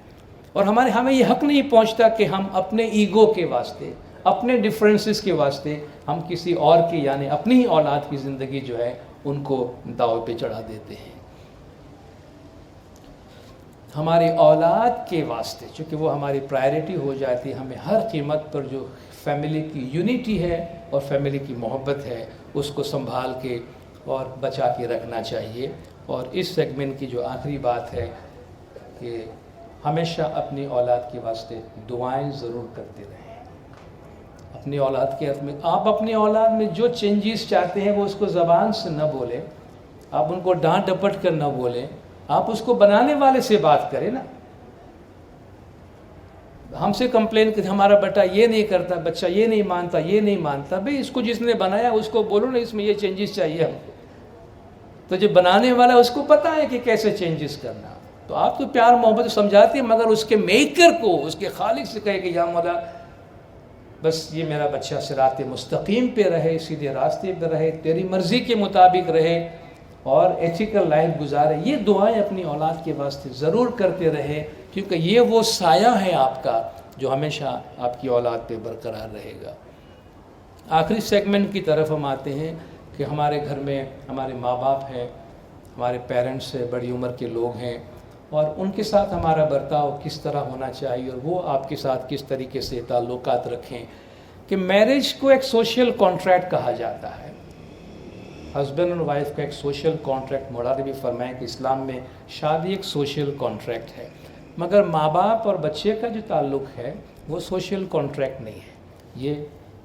S1: اور ہمیں یہ حق نہیں پہنچتا کہ ہم اپنے ایگو کے واسطے, اپنے ڈفرینسز کے واسطے ہم کسی اور کی یعنی اپنی ہی اولاد کی زندگی جو ہے ان کو داؤ پہ چڑھا دیتے ہیں. ہماری اولاد کے واسطے چونکہ وہ ہماری پرائرٹی ہو جاتی ہے, ہمیں ہر قیمت پر جو فیملی کی یونٹی ہے اور فیملی کی محبت ہے اس کو سنبھال کے اور بچا کے رکھنا چاہیے۔ اور اس سیگمنٹ کی جو آخری بات ہے کہ ہمیشہ اپنی اولاد کے واسطے دعائیں ضرور کرتے رہیں۔ اپنی اولاد کے حق میں آپ اپنی اولاد میں جو چینجز چاہتے ہیں وہ اس کو زبان سے نہ بولیں، آپ ان کو ڈانٹ ڈپٹ کر نہ بولیں، آپ اس کو بنانے والے سے بات کریں نا۔ ہم سے کمپلین کرتے ہمارا بیٹا یہ نہیں کرتا، بچہ یہ نہیں مانتا، یہ نہیں مانتا۔ بھئی اس کو جس نے بنایا اس کو بولو نا اس میں یہ چینجز چاہیے ہم کو۔ تو جو بنانے والا اس کو پتہ ہے کہ کیسے چینجز کرنا۔ تو آپ تو پیار محبت سمجھاتے ہیں، مگر اس کے میکر کو، اس کے خالق سے کہے کہ یا مولا بس یہ میرا بچہ صراط مستقیم پہ رہے، سیدھے راستے پہ رہے، تیری مرضی کے مطابق رہے اور ایتھیکل لائف گزارے۔ یہ دعائیں اپنی اولاد کے واسطے ضرور کرتے رہے، کیونکہ یہ وہ سایہ ہے آپ کا جو ہمیشہ آپ کی اولاد پہ برقرار رہے گا۔ آخری سیگمنٹ کی طرف ہم آتے ہیں کہ ہمارے گھر میں ہمارے ماں باپ ہیں، ہمارے پیرنٹس ہیں، بڑی عمر کے لوگ ہیں، اور ان کے ساتھ ہمارا برتاؤ کس طرح ہونا چاہیے اور وہ آپ کے ساتھ کس طریقے سے تعلقات رکھیں۔ کہ میرج کو ایک سوشل کانٹریکٹ کہا جاتا ہے، ہسبینڈ اور وائف کا ایک سوشل کانٹریکٹ۔ مولانا نے بھی فرمایا کہ اسلام میں شادی ایک سوشل کانٹریکٹ ہے، مگر ماں باپ اور بچے کا جو تعلق ہے وہ سوشل کانٹریکٹ نہیں ہے، یہ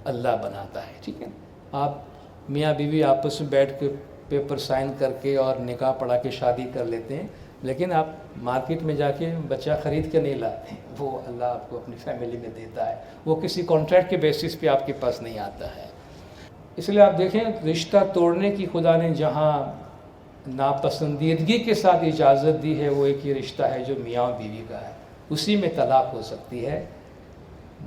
S1: اللہ بناتا ہے۔ ٹھیک ہے، آپ میاں بیوی آپس میں بیٹھ کے پیپر سائن کر کے اور نکاح پڑھا کے شادی کر لیتے ہیں، لیکن آپ مارکیٹ میں جا کے بچہ خرید کے نہیں لاتے ہیں، وہ اللہ آپ کو اپنی فیملی میں دیتا ہے، وہ کسی کانٹریکٹ کے بیسس پہ آپ کے پاس نہیں آتا ہے۔ اس لیے آپ دیکھیں رشتہ توڑنے کی خدا نے جہاں ناپسندیدگی کے ساتھ اجازت دی ہے، وہ ایک ہی رشتہ ہے جو میاں اور بیوی کا ہے، اسی میں طلاق ہو سکتی ہے۔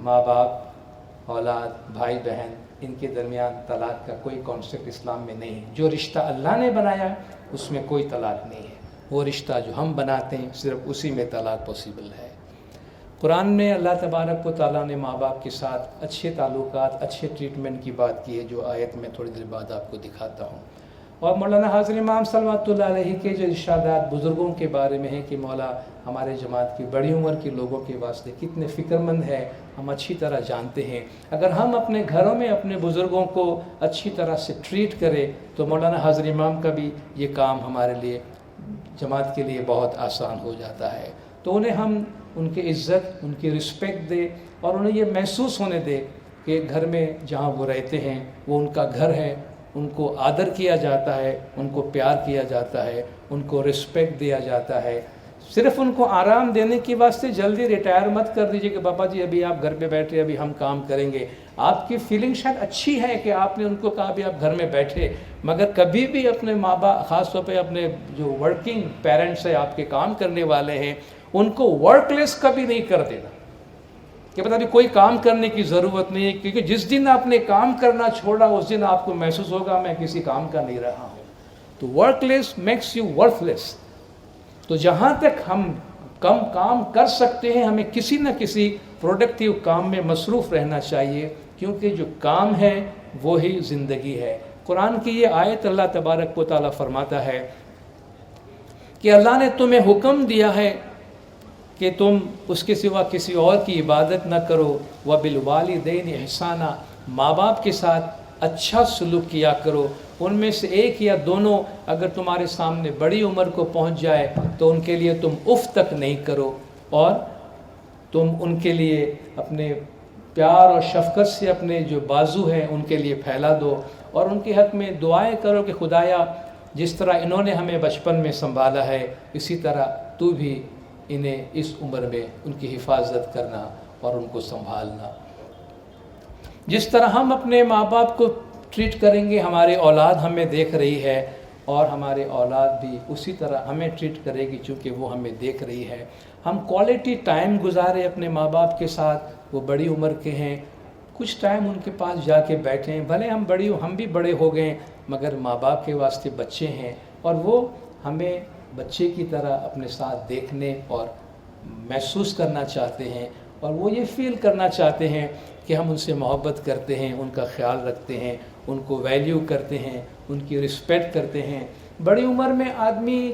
S1: ماں باپ، اولاد، بھائی بہن، ان کے درمیان طلاق کا کوئی کانسیپٹ اسلام میں نہیں ہے۔ جو رشتہ اللہ نے بنایا اس میں کوئی طلاق نہیں ہے، وہ رشتہ جو ہم بناتے ہیں صرف اسی میں طلاق پاسبل ہے۔ قرآن میں اللہ تبارک و تعالیٰ نے ماں باپ کے ساتھ اچھے تعلقات، اچھے ٹریٹمنٹ کی بات کی ہے، جو آیت میں تھوڑی دیر بعد آپ کو دکھاتا ہوں۔ اور مولانا حاضر امام صلوات اللہ علیہ کے جو ارشادات بزرگوں کے بارے میں ہیں کہ مولا ہمارے جماعت کی بڑی عمر کے لوگوں کے واسطے کتنے فکر مند ہے، ہم اچھی طرح جانتے ہیں۔ اگر ہم اپنے گھروں میں اپنے بزرگوں کو اچھی طرح سے ٹریٹ کریں تو مولانا حاضر امام کا بھی یہ کام ہمارے لیے، جماعت کے لیے بہت آسان ہو جاتا ہے۔ تو انہیں ہم ان کی عزت، ان کی رسپیکٹ دے اور انہیں یہ محسوس ہونے دے کہ گھر میں جہاں وہ رہتے ہیں وہ ان کا گھر ہے، ان کو آدر کیا جاتا ہے، ان کو پیار کیا جاتا ہے، ان کو رسپیکٹ دیا جاتا ہے۔ صرف ان کو آرام دینے کے واسطے جلدی ریٹائر مت کر دیجئے کہ بابا جی ابھی آپ گھر پہ بیٹھے، ابھی ہم کام کریں گے۔ آپ کی فیلنگ شاید اچھی ہے کہ آپ نے ان کو کہا بھی آپ گھر میں بیٹھے، مگر کبھی بھی اپنے ماں باپ، خاص طور پہ اپنے جو ورکنگ پیرنٹس ہیں، آپ کے کام کرنے والے ہیں، ان کو ورک لیس کبھی نہیں کر دینا کہ پتہ نہیں کوئی کام کرنے کی ضرورت نہیں ہے، کیونکہ جس دن آپ نے کام کرنا چھوڑا اس دن آپ کو محسوس ہوگا میں کسی کام کا نہیں رہا ہوں۔ تو work less makes you worth less. تو جہاں تک ہم کم کام کر سکتے ہیں ہمیں کسی نہ کسی پروڈکٹیو کام میں مصروف رہنا چاہیے، کیونکہ جو کام ہے وہی زندگی ہے۔ قرآن کی یہ آیت اللہ تبارک و تعالیٰ فرماتا ہے کہ اللہ نے تمہیں حکم دیا ہے کہ تم اس کے سوا کسی اور کی عبادت نہ کرو، وَبِالْوَالِدَيْنِ احسانا، ماں باپ کے ساتھ اچھا سلوک کیا کرو۔ ان میں سے ایک یا دونوں اگر تمہارے سامنے بڑی عمر کو پہنچ جائے تو ان کے لیے تم اف تک نہیں کرو، اور تم ان کے لیے اپنے پیار اور شفقت سے اپنے جو بازو ہیں ان کے لیے پھیلا دو، اور ان کے حق میں دعائیں کرو کہ خدایا جس طرح انہوں نے ہمیں بچپن میں سنبھالا ہے اسی طرح تو بھی انہیں اس عمر میں ان کی حفاظت کرنا اور ان کو سنبھالنا۔ جس طرح ہم اپنے ماں باپ کو ٹریٹ کریں گے ہماری اولاد ہمیں دیکھ رہی ہے، اور ہمارے اولاد بھی اسی طرح ہمیں ٹریٹ کرے گی چونکہ وہ ہمیں دیکھ رہی ہے۔ ہم کوالٹی ٹائم گزارے اپنے ماں باپ کے ساتھ، وہ بڑی عمر کے ہیں، کچھ ٹائم ان کے پاس جا کے بیٹھیں، بھلے ہم بھی بڑے ہو گئے مگر ماں باپ کے واسطے بچے ہیں، اور وہ ہمیں بچے کی طرح اپنے ساتھ دیکھنے اور محسوس کرنا چاہتے ہیں، اور وہ یہ فیل کرنا چاہتے ہیں کہ ہم ان سے محبت کرتے ہیں، ان کا خیال رکھتے ہیں، ان کو ویلیو کرتے ہیں، ان کی رسپیکٹ کرتے ہیں۔ بڑی عمر میں آدمی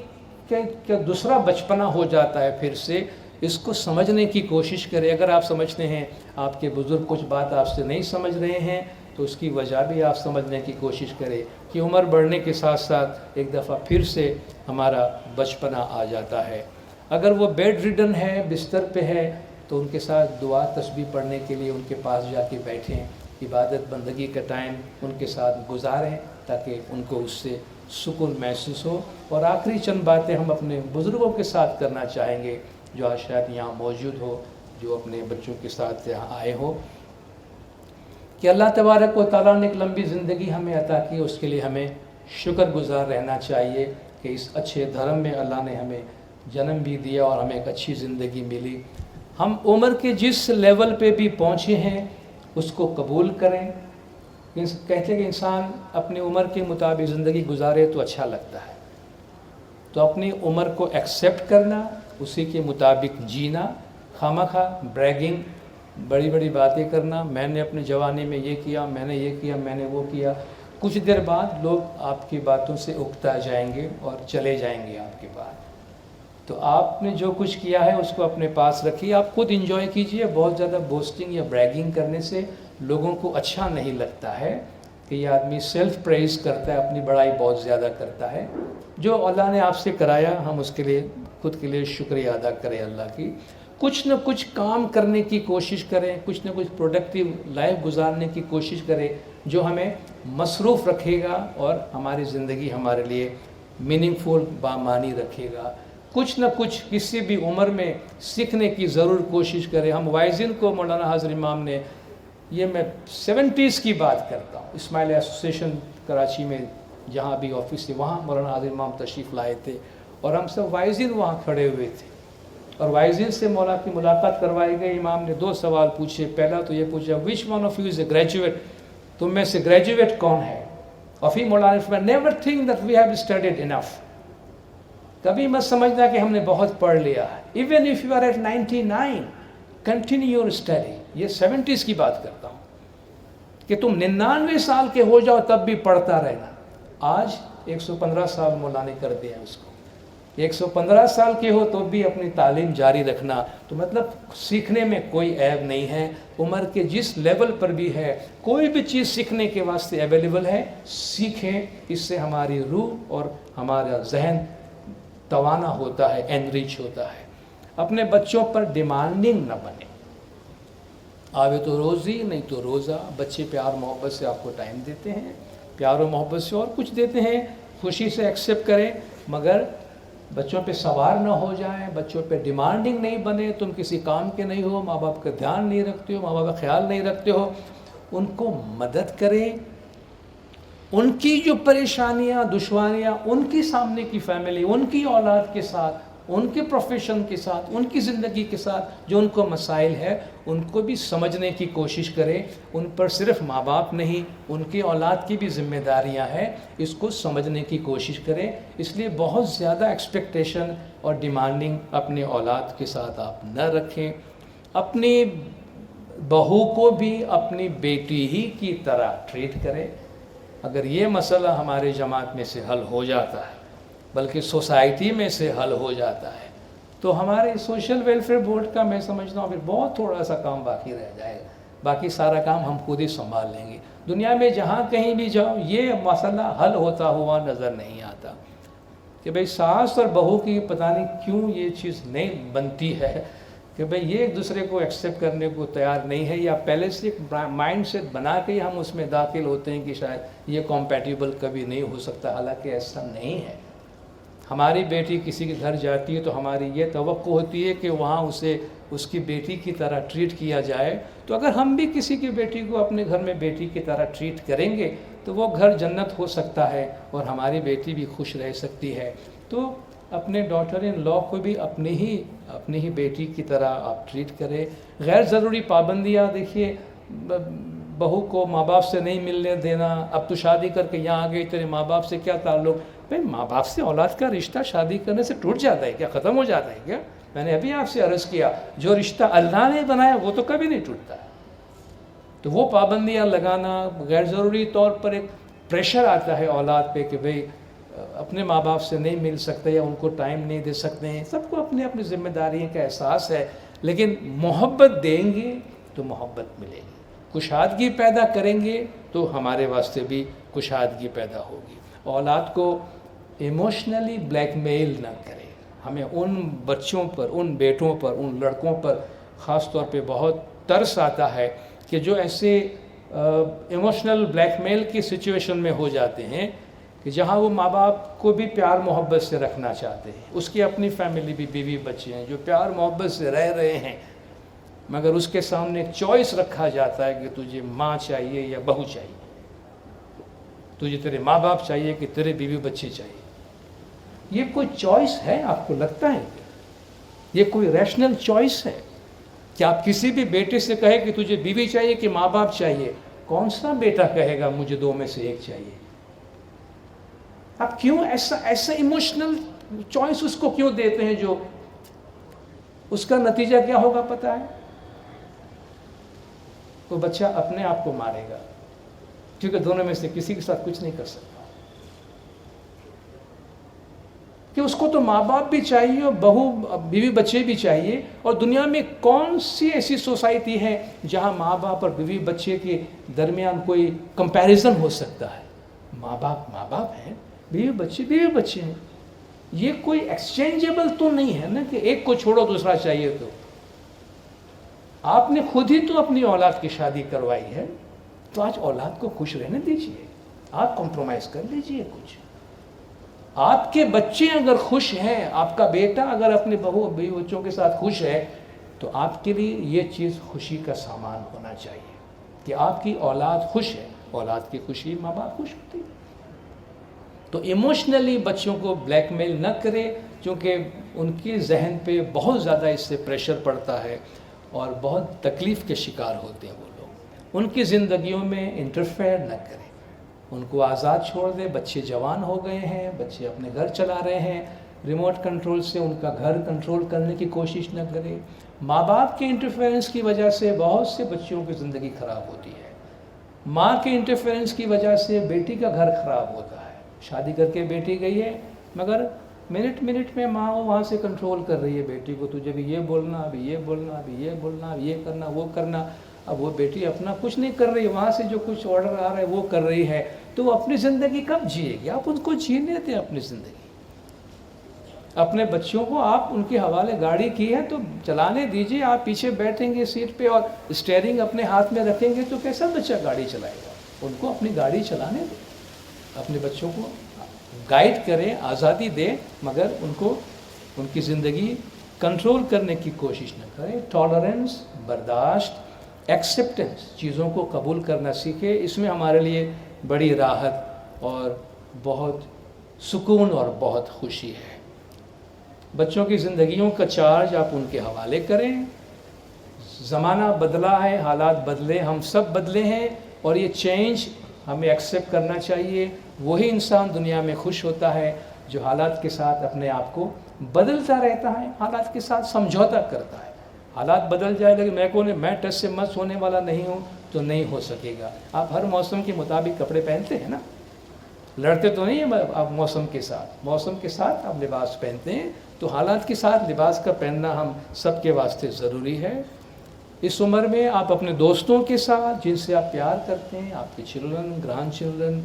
S1: کا دوسرا بچپنا ہو جاتا ہے، پھر سے اس کو سمجھنے کی کوشش کرے۔ اگر آپ سمجھتے ہیں آپ کے بزرگ کچھ بات آپ سے نہیں سمجھ رہے ہیں تو اس کی وجہ بھی آپ سمجھنے کی کوشش کریں کہ عمر بڑھنے کے ساتھ ساتھ ایک دفعہ پھر سے ہمارا بچپنا آ جاتا ہے. اگر وہ بیڈ ریڈن ہے، بستر پہ ہے، تو ان کے ساتھ دعا تسبیح پڑھنے کے لیے ان کے پاس جا کے بیٹھیں، عبادت بندگی کا ٹائم ان کے ساتھ گزاریں تاکہ ان کو اس سے سکون محسوس ہو. اور آخری چند باتیں ہم اپنے بزرگوں کے ساتھ کرنا چاہیں گے جو آج شاید یہاں موجود ہو، جو اپنے بچوں کے ساتھ یہاں آئے ہو، کہ اللہ تبارک و تعالیٰ نے ایک لمبی زندگی ہمیں عطا کی. اس کے لیے ہمیں شکر گزار رہنا چاہیے کہ اس اچھے دھرم میں اللہ نے ہمیں جنم بھی دیا اور ہمیں ایک اچھی زندگی ملی. ہم عمر کے جس لیول پہ بھی پہنچے ہیں اس کو قبول کریں. کہتے ہیں کہ انسان اپنی عمر کے مطابق زندگی گزارے تو اچھا لگتا ہے، تو اپنی عمر کو ایکسیپٹ کرنا، اسی کے مطابق جینا. خواہ بریگنگ، بڑی بڑی باتیں کرنا، میں نے اپنی جوانی میں یہ کیا، میں نے یہ کیا، میں نے وہ کیا، کچھ دیر بعد لوگ آپ کی باتوں سے اکتا جائیں گے اور چلے جائیں گے آپ کے بعد. تو آپ نے جو کچھ کیا ہے اس کو اپنے پاس رکھیے، آپ خود انجوائے کیجئے. بہت زیادہ بوسٹنگ یا بریگنگ کرنے سے لوگوں کو اچھا نہیں لگتا ہے کہ یہ آدمی سیلف پریز کرتا ہے، اپنی بڑائی بہت زیادہ کرتا ہے. جو اللہ نے آپ سے کرایا ہم اس کے لیے خود کے لیے شکریہ ادا کریں اللہ کی. کچھ نہ کچھ کام کرنے کی کوشش کریں، کچھ نہ کچھ پروڈکٹیو لائف گزارنے کی کوشش کریں جو ہمیں مصروف رکھے گا اور ہماری زندگی ہمارے لیے میننگ فل بامانی رکھے گا. کچھ نہ کچھ کسی بھی عمر میں سیکھنے کی ضرور کوشش کریں. ہم وائزن کو مولانا حاضر امام نے، یہ میں 70s کی بات کرتا ہوں، اسماعیل ایسوسیشن کراچی میں جہاں بھی آفس تھی وہاں مولانا حاضر امام تشریف لائے تھے اور ہم سب وائزن وہاں کھڑے ہوئے تھے اور وائزن سے مولا کی ملاقات کروائی گئی. امام نے 2 سوال پوچھے. پہلا تو یہ پوچھا which one of you is a graduate, تم میں سے گریجویٹ کون ہے؟ اور پھر مولانا نے فرمایا never think that we have studied enough, کبھی مت سمجھنا کہ ہم نے بہت پڑھ لیا ہے. Even if you are at 99 continue your study. یہ 70s کی بات کرتا ہوں کہ تم 99 سال کے ہو جاؤ تب بھی پڑھتا رہنا. آج 115 سال مولا نے کر دیا اس کو. 115 سال کے ہو تو بھی اپنی تعلیم جاری رکھنا. تو مطلب سیکھنے میں کوئی عیب نہیں ہے. عمر کے جس لیول پر بھی ہے کوئی بھی چیز سیکھنے کے واسطے اویلیبل ہے، سیکھیں. اس سے ہماری روح اور ہمارا ذہن توانا ہوتا ہے، انریچ ہوتا ہے. اپنے بچوں پر ڈیمانڈنگ نہ بنے. آوے تو روزی نہیں تو روزہ. بچے پیار محبت سے آپ کو ٹائم دیتے ہیں، پیار و محبت سے اور کچھ دیتے ہیں، خوشی سے ایکسیپٹ کریں، مگر بچوں پہ سوار نہ ہو جائیں، بچوں پہ ڈیمانڈنگ نہیں بنے. تم کسی کام کے نہیں ہو، ماں باپ کا دھیان نہیں رکھتے ہو، ماں باپ کا خیال نہیں رکھتے ہو. ان کو مدد کریں. ان کی جو پریشانیاں دشواریاں ان کی سامنے کی فیملی، ان کی اولاد کے ساتھ، ان کے پروفیشن کے ساتھ، ان کی زندگی کے ساتھ جو ان کو مسائل ہے ان کو بھی سمجھنے کی کوشش کریں. ان پر صرف ماں باپ نہیں، ان کی اولاد کی بھی ذمہ داریاں ہیں، اس کو سمجھنے کی کوشش کریں. اس لیے بہت زیادہ ایکسپیکٹیشن اور ڈیمانڈنگ اپنے اولاد کے ساتھ آپ نہ رکھیں. اپنی بہو کو بھی اپنی بیٹی ہی کی طرح ٹریٹ کریں. اگر یہ مسئلہ ہمارے جماعت میں سے حل ہو جاتا ہے، بلکہ سوسائٹی میں سے حل ہو جاتا ہے، تو ہمارے سوشل ویلفیئر بورڈ کا میں سمجھتا ہوں پھر بہت تھوڑا سا کام باقی رہ جائے گا. باقی سارا کام ہم خود ہی سنبھال لیں گے. دنیا میں جہاں کہیں بھی جاؤ یہ مسئلہ حل ہوتا ہوا نظر نہیں آتا کہ بھئی ساس اور بہو کی پتہ نہیں کیوں یہ چیز نہیں بنتی ہے کہ بھئی یہ ایک دوسرے کو ایکسیپٹ کرنے کو تیار نہیں ہے، یا پہلے سے ایک مائنڈ سیٹ بنا کے ہی ہم اس میں داخل ہوتے ہیں کہ شاید یہ کمپیٹیبل کبھی نہیں ہو سکتا. حالانکہ ایسا نہیں ہے. ہماری بیٹی کسی کے گھر جاتی ہے تو ہماری یہ توقع ہوتی ہے کہ وہاں اسے اس کی بیٹی کی طرح ٹریٹ کیا جائے. تو اگر ہم بھی کسی کی بیٹی کو اپنے گھر میں بیٹی کی طرح ٹریٹ کریں گے تو وہ گھر جنت ہو سکتا ہے اور ہماری بیٹی بھی خوش رہ سکتی ہے. تو اپنے ڈاٹر ان لا کو بھی اپنی ہی بیٹی کی طرح آپ ٹریٹ کریں. غیر ضروری پابندیاں، دیکھیے بہو کو ماں باپ سے نہیں ملنے دینا. اب تو شادی کر کے یہاں آ گئی، تیرے ماں باپ سے کیا تعلق؟ بھائی ماں باپ سے اولاد کا رشتہ شادی کرنے سے ٹوٹ جاتا ہے کیا؟ ختم ہو جاتا ہے کیا؟ میں نے ابھی آپ سے عرض کیا جو رشتہ اللہ نے بنایا وہ تو کبھی نہیں ٹوٹتا. تو وہ پابندیاں لگانا، غیر ضروری طور پر ایک پریشر آتا ہے اولاد پہ کہ بھئی اپنے ماں باپ سے نہیں مل سکتے یا ان کو ٹائم نہیں دے سکتے ہیں. سب کو اپنی اپنی ذمہ داری کا احساس ہے، لیکن محبت دیں گے تو محبت ملے گی. کشادگی پیدا کریں گے تو ہمارے واسطے بھی کشادگی پیدا ہوگی. اولاد کو ایموشنلی بلیک میل نہ کریں. ہمیں ان بچوں پر، ان بیٹوں پر، ان لڑکوں پر خاص طور پہ بہت ترس آتا ہے کہ جو ایسے ایموشنل بلیک میل کی سچویشن میں ہو جاتے ہیں کہ جہاں وہ ماں باپ کو بھی پیار محبت سے رکھنا چاہتے ہیں، اس کی اپنی فیملی بھی، بیوی بچے ہیں جو پیار محبت سے رہ رہے ہیں، مگر اس کے سامنے ایک چوائس رکھا جاتا ہے کہ تجھے ماں چاہیے یا بہو چاہیے، تجھے تیرے ماں باپ چاہیے کہ تیرے بیوی بچے چاہیے. یہ کوئی چوائس ہے؟ آپ کو لگتا ہے یہ کوئی ریشنل چوائس ہے کہ آپ کسی بھی بیٹے سے کہے کہ تجھے بیوی چاہیے کہ ماں باپ چاہیے؟ کون سا بیٹا کہے گا مجھے دو میں سے ایک چاہیے؟ آپ کیوں ایسا ایموشنل چوائس اس کو کیوں دیتے ہیں جو اس کا نتیجہ کیا ہوگا پتہ ہے؟ وہ بچہ اپنے آپ کو مارے گا، کیونکہ دونوں میں سے کسی کے ساتھ کچھ نہیں کر سکتا. کہ اس کو تو ماں باپ بھی چاہیے اور بہو بیوی بچے بھی چاہیے. اور دنیا میں کون سی ایسی سوسائٹی ہے جہاں ماں باپ اور بیوی بچے کے درمیان کوئی کمپیریزن ہو سکتا ہے؟ ماں باپ ہیں، بیوی بچے ہیں. یہ کوئی ایکسچینجیبل تو نہیں ہے نا کہ ایک کو چھوڑو دوسرا چاہیے. تو آپ نے خود ہی تو اپنی اولاد کی شادی کروائی ہے، تو آج اولاد کو خوش رہنے دیجیے. آپ کمپرومائز کر لیجیے کچھ. آپ کے بچے اگر خوش ہیں، آپ کا بیٹا اگر اپنے بہو بیوی بچوں کے ساتھ خوش ہے، تو آپ کے لیے یہ چیز خوشی کا سامان ہونا چاہیے کہ آپ کی اولاد خوش ہے. اولاد کی خوشی ماں باپ خوش ہوتی ہے. تو ایموشنلی بچوں کو بلیک میل نہ کرے، کیونکہ ان کی ذہن پہ بہت زیادہ اس سے پریشر پڑتا ہے اور بہت تکلیف کے شکار ہوتے ہیں وہ لوگ. ان کی زندگیوں میں انٹرفیئر نہ کریں، ان کو آزاد چھوڑ دیں. بچے جوان ہو گئے ہیں، بچے اپنے گھر چلا رہے ہیں، ریموٹ کنٹرول سے ان کا گھر کنٹرول کرنے کی کوشش نہ کریں. ماں باپ کے انٹرفیئرنس کی وجہ سے بہت سے بچوں کی زندگی خراب ہوتی ہے. ماں کے انٹرفیئرنس کی وجہ سے بیٹی کا گھر خراب ہوتا ہے. شادی کر کے بیٹی گئی ہے، مگر منٹ میں ماں وہاں سے کنٹرول کر رہی ہے بیٹی کو. تجھے بھی یہ بولنا، ابھی یہ بولنا، ابھی یہ بولنا، ابھی یہ کرنا، وہ کرنا. اب وہ بیٹی اپنا کچھ نہیں کر رہی، وہاں سے جو کچھ آرڈر آ رہا ہے وہ کر رہی ہے. تو وہ اپنی زندگی کب جیے گی؟ آپ ان کو جینے دیں اپنی زندگی. اپنے بچوں کو آپ ان کے حوالے گاڑی کی ہے تو چلانے دیجیے. آپ پیچھے بیٹھیں گے سیٹ پہ اور اسٹیئرنگ اپنے ہاتھ میں رکھیں گے تو کیسا بچہ گاڑی چلائے گا؟ ان کو اپنی گاڑی چلانے دیں. اپنے بچوں کو گائیڈ کریں، آزادی دیں، مگر ان کو ان کی زندگی کنٹرول کرنے کی کوشش نہ کریں. ٹالرنس، برداشت، ایکسیپٹنس، چیزوں کو قبول کرنا سیکھیں. اس میں ہمارے لیے بڑی راحت اور بہت سکون اور بہت خوشی ہے. بچوں کی زندگیوں کا چارج آپ ان کے حوالے کریں. زمانہ بدلا ہے، حالات بدلے، ہم سب بدلے ہیں، اور یہ چینج ہمیں ایکسیپٹ کرنا چاہیے. وہی انسان دنیا میں خوش ہوتا ہے جو حالات کے ساتھ اپنے آپ کو بدلتا رہتا ہے، حالات کے ساتھ سمجھوتا کرتا ہے. حالات بدل جائے گا کہ میں ٹس سے مس ہونے والا نہیں ہوں تو نہیں ہو سکے گا. آپ ہر موسم کے مطابق کپڑے پہنتے ہیں نا، لڑتے تو نہیں ہیں آپ موسم کے ساتھ آپ لباس پہنتے ہیں. تو حالات کے ساتھ لباس کا پہننا ہم سب کے واسطے ضروری ہے. اس عمر میں آپ اپنے دوستوں کے ساتھ جن سے آپ پیار کرتے ہیں، آپ کے چلڈرن، گرانڈ چلڈرن،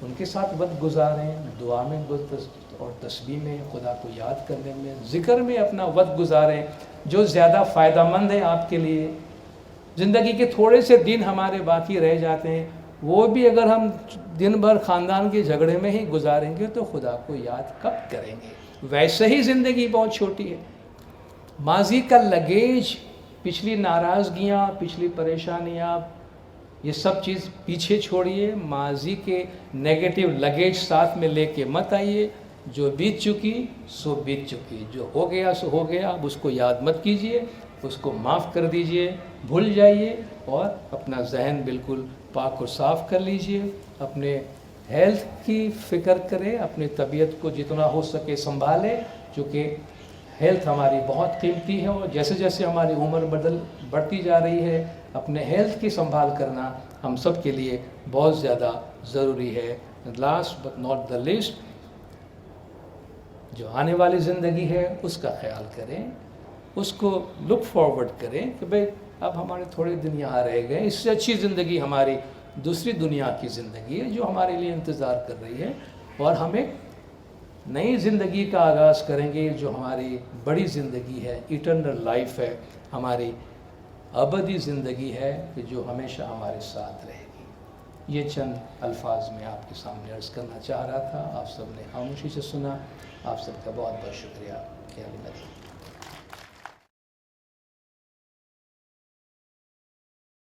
S1: ان کے ساتھ وقت گزاریں. دعا میں اور تسبیح میں، خدا کو یاد کرنے میں، ذکر میں اپنا وقت گزاریں جو زیادہ فائدہ مند ہے آپ کے لیے. زندگی کے تھوڑے سے دن ہمارے باقی رہ جاتے ہیں، وہ بھی اگر ہم دن بھر خاندان کے جھگڑے میں ہی گزاریں گے تو خدا کو یاد کب کریں گے؟ ویسے ہی زندگی بہت چھوٹی ہے. ماضی کا لگیج، پچھلی ناراضگیاں، پچھلی پریشانیاں، یہ سب چیز پیچھے چھوڑیے. ماضی کے نیگیٹو لگیج ساتھ میں لے کے مت آئیے. جو بیت چکی سو بیت چکی، جو ہو گیا سو ہو گیا. اب اس کو یاد مت کیجیے، اس کو معاف کر دیجیے، بھول جائیے اور اپنا ذہن بالکل پاک اور صاف کر لیجیے. اپنے ہیلتھ کی فکر کریں، اپنی طبیعت کو جتنا ہو سکے سنبھالیں، چونکہ ہیلتھ ہماری بہت قیمتی ہے. اور جیسے جیسے ہماری عمر بڑھتی جا رہی ہے، اپنے ہیلتھ کی سنبھال کرنا ہم سب کے لیے بہت زیادہ ضروری ہے. Last but not the least, جو آنے والی زندگی ہے اس کا خیال کریں، اس کو لک فارورڈ کریں کہ بھئی اب ہمارے تھوڑے دن یہاں رہ گئے، اس سے اچھی زندگی ہماری دوسری دنیا کی زندگی ہے جو ہمارے لیے انتظار کر رہی ہے، اور ہم ایک نئی زندگی کا آغاز کریں گے جو ہماری بڑی زندگی ہے، ایٹرنل لائف ہے، ہماری ابدی زندگی ہے کہ جو ہمیشہ ہمارے ساتھ رہے گی۔ یہ چند الفاظ میں آپ کے سامنے عرض کرنا چاہ رہا تھا، آپ سب نے خاموشی سے سنا، آپ سب کا بہت بہت شکریہ کہ ابھی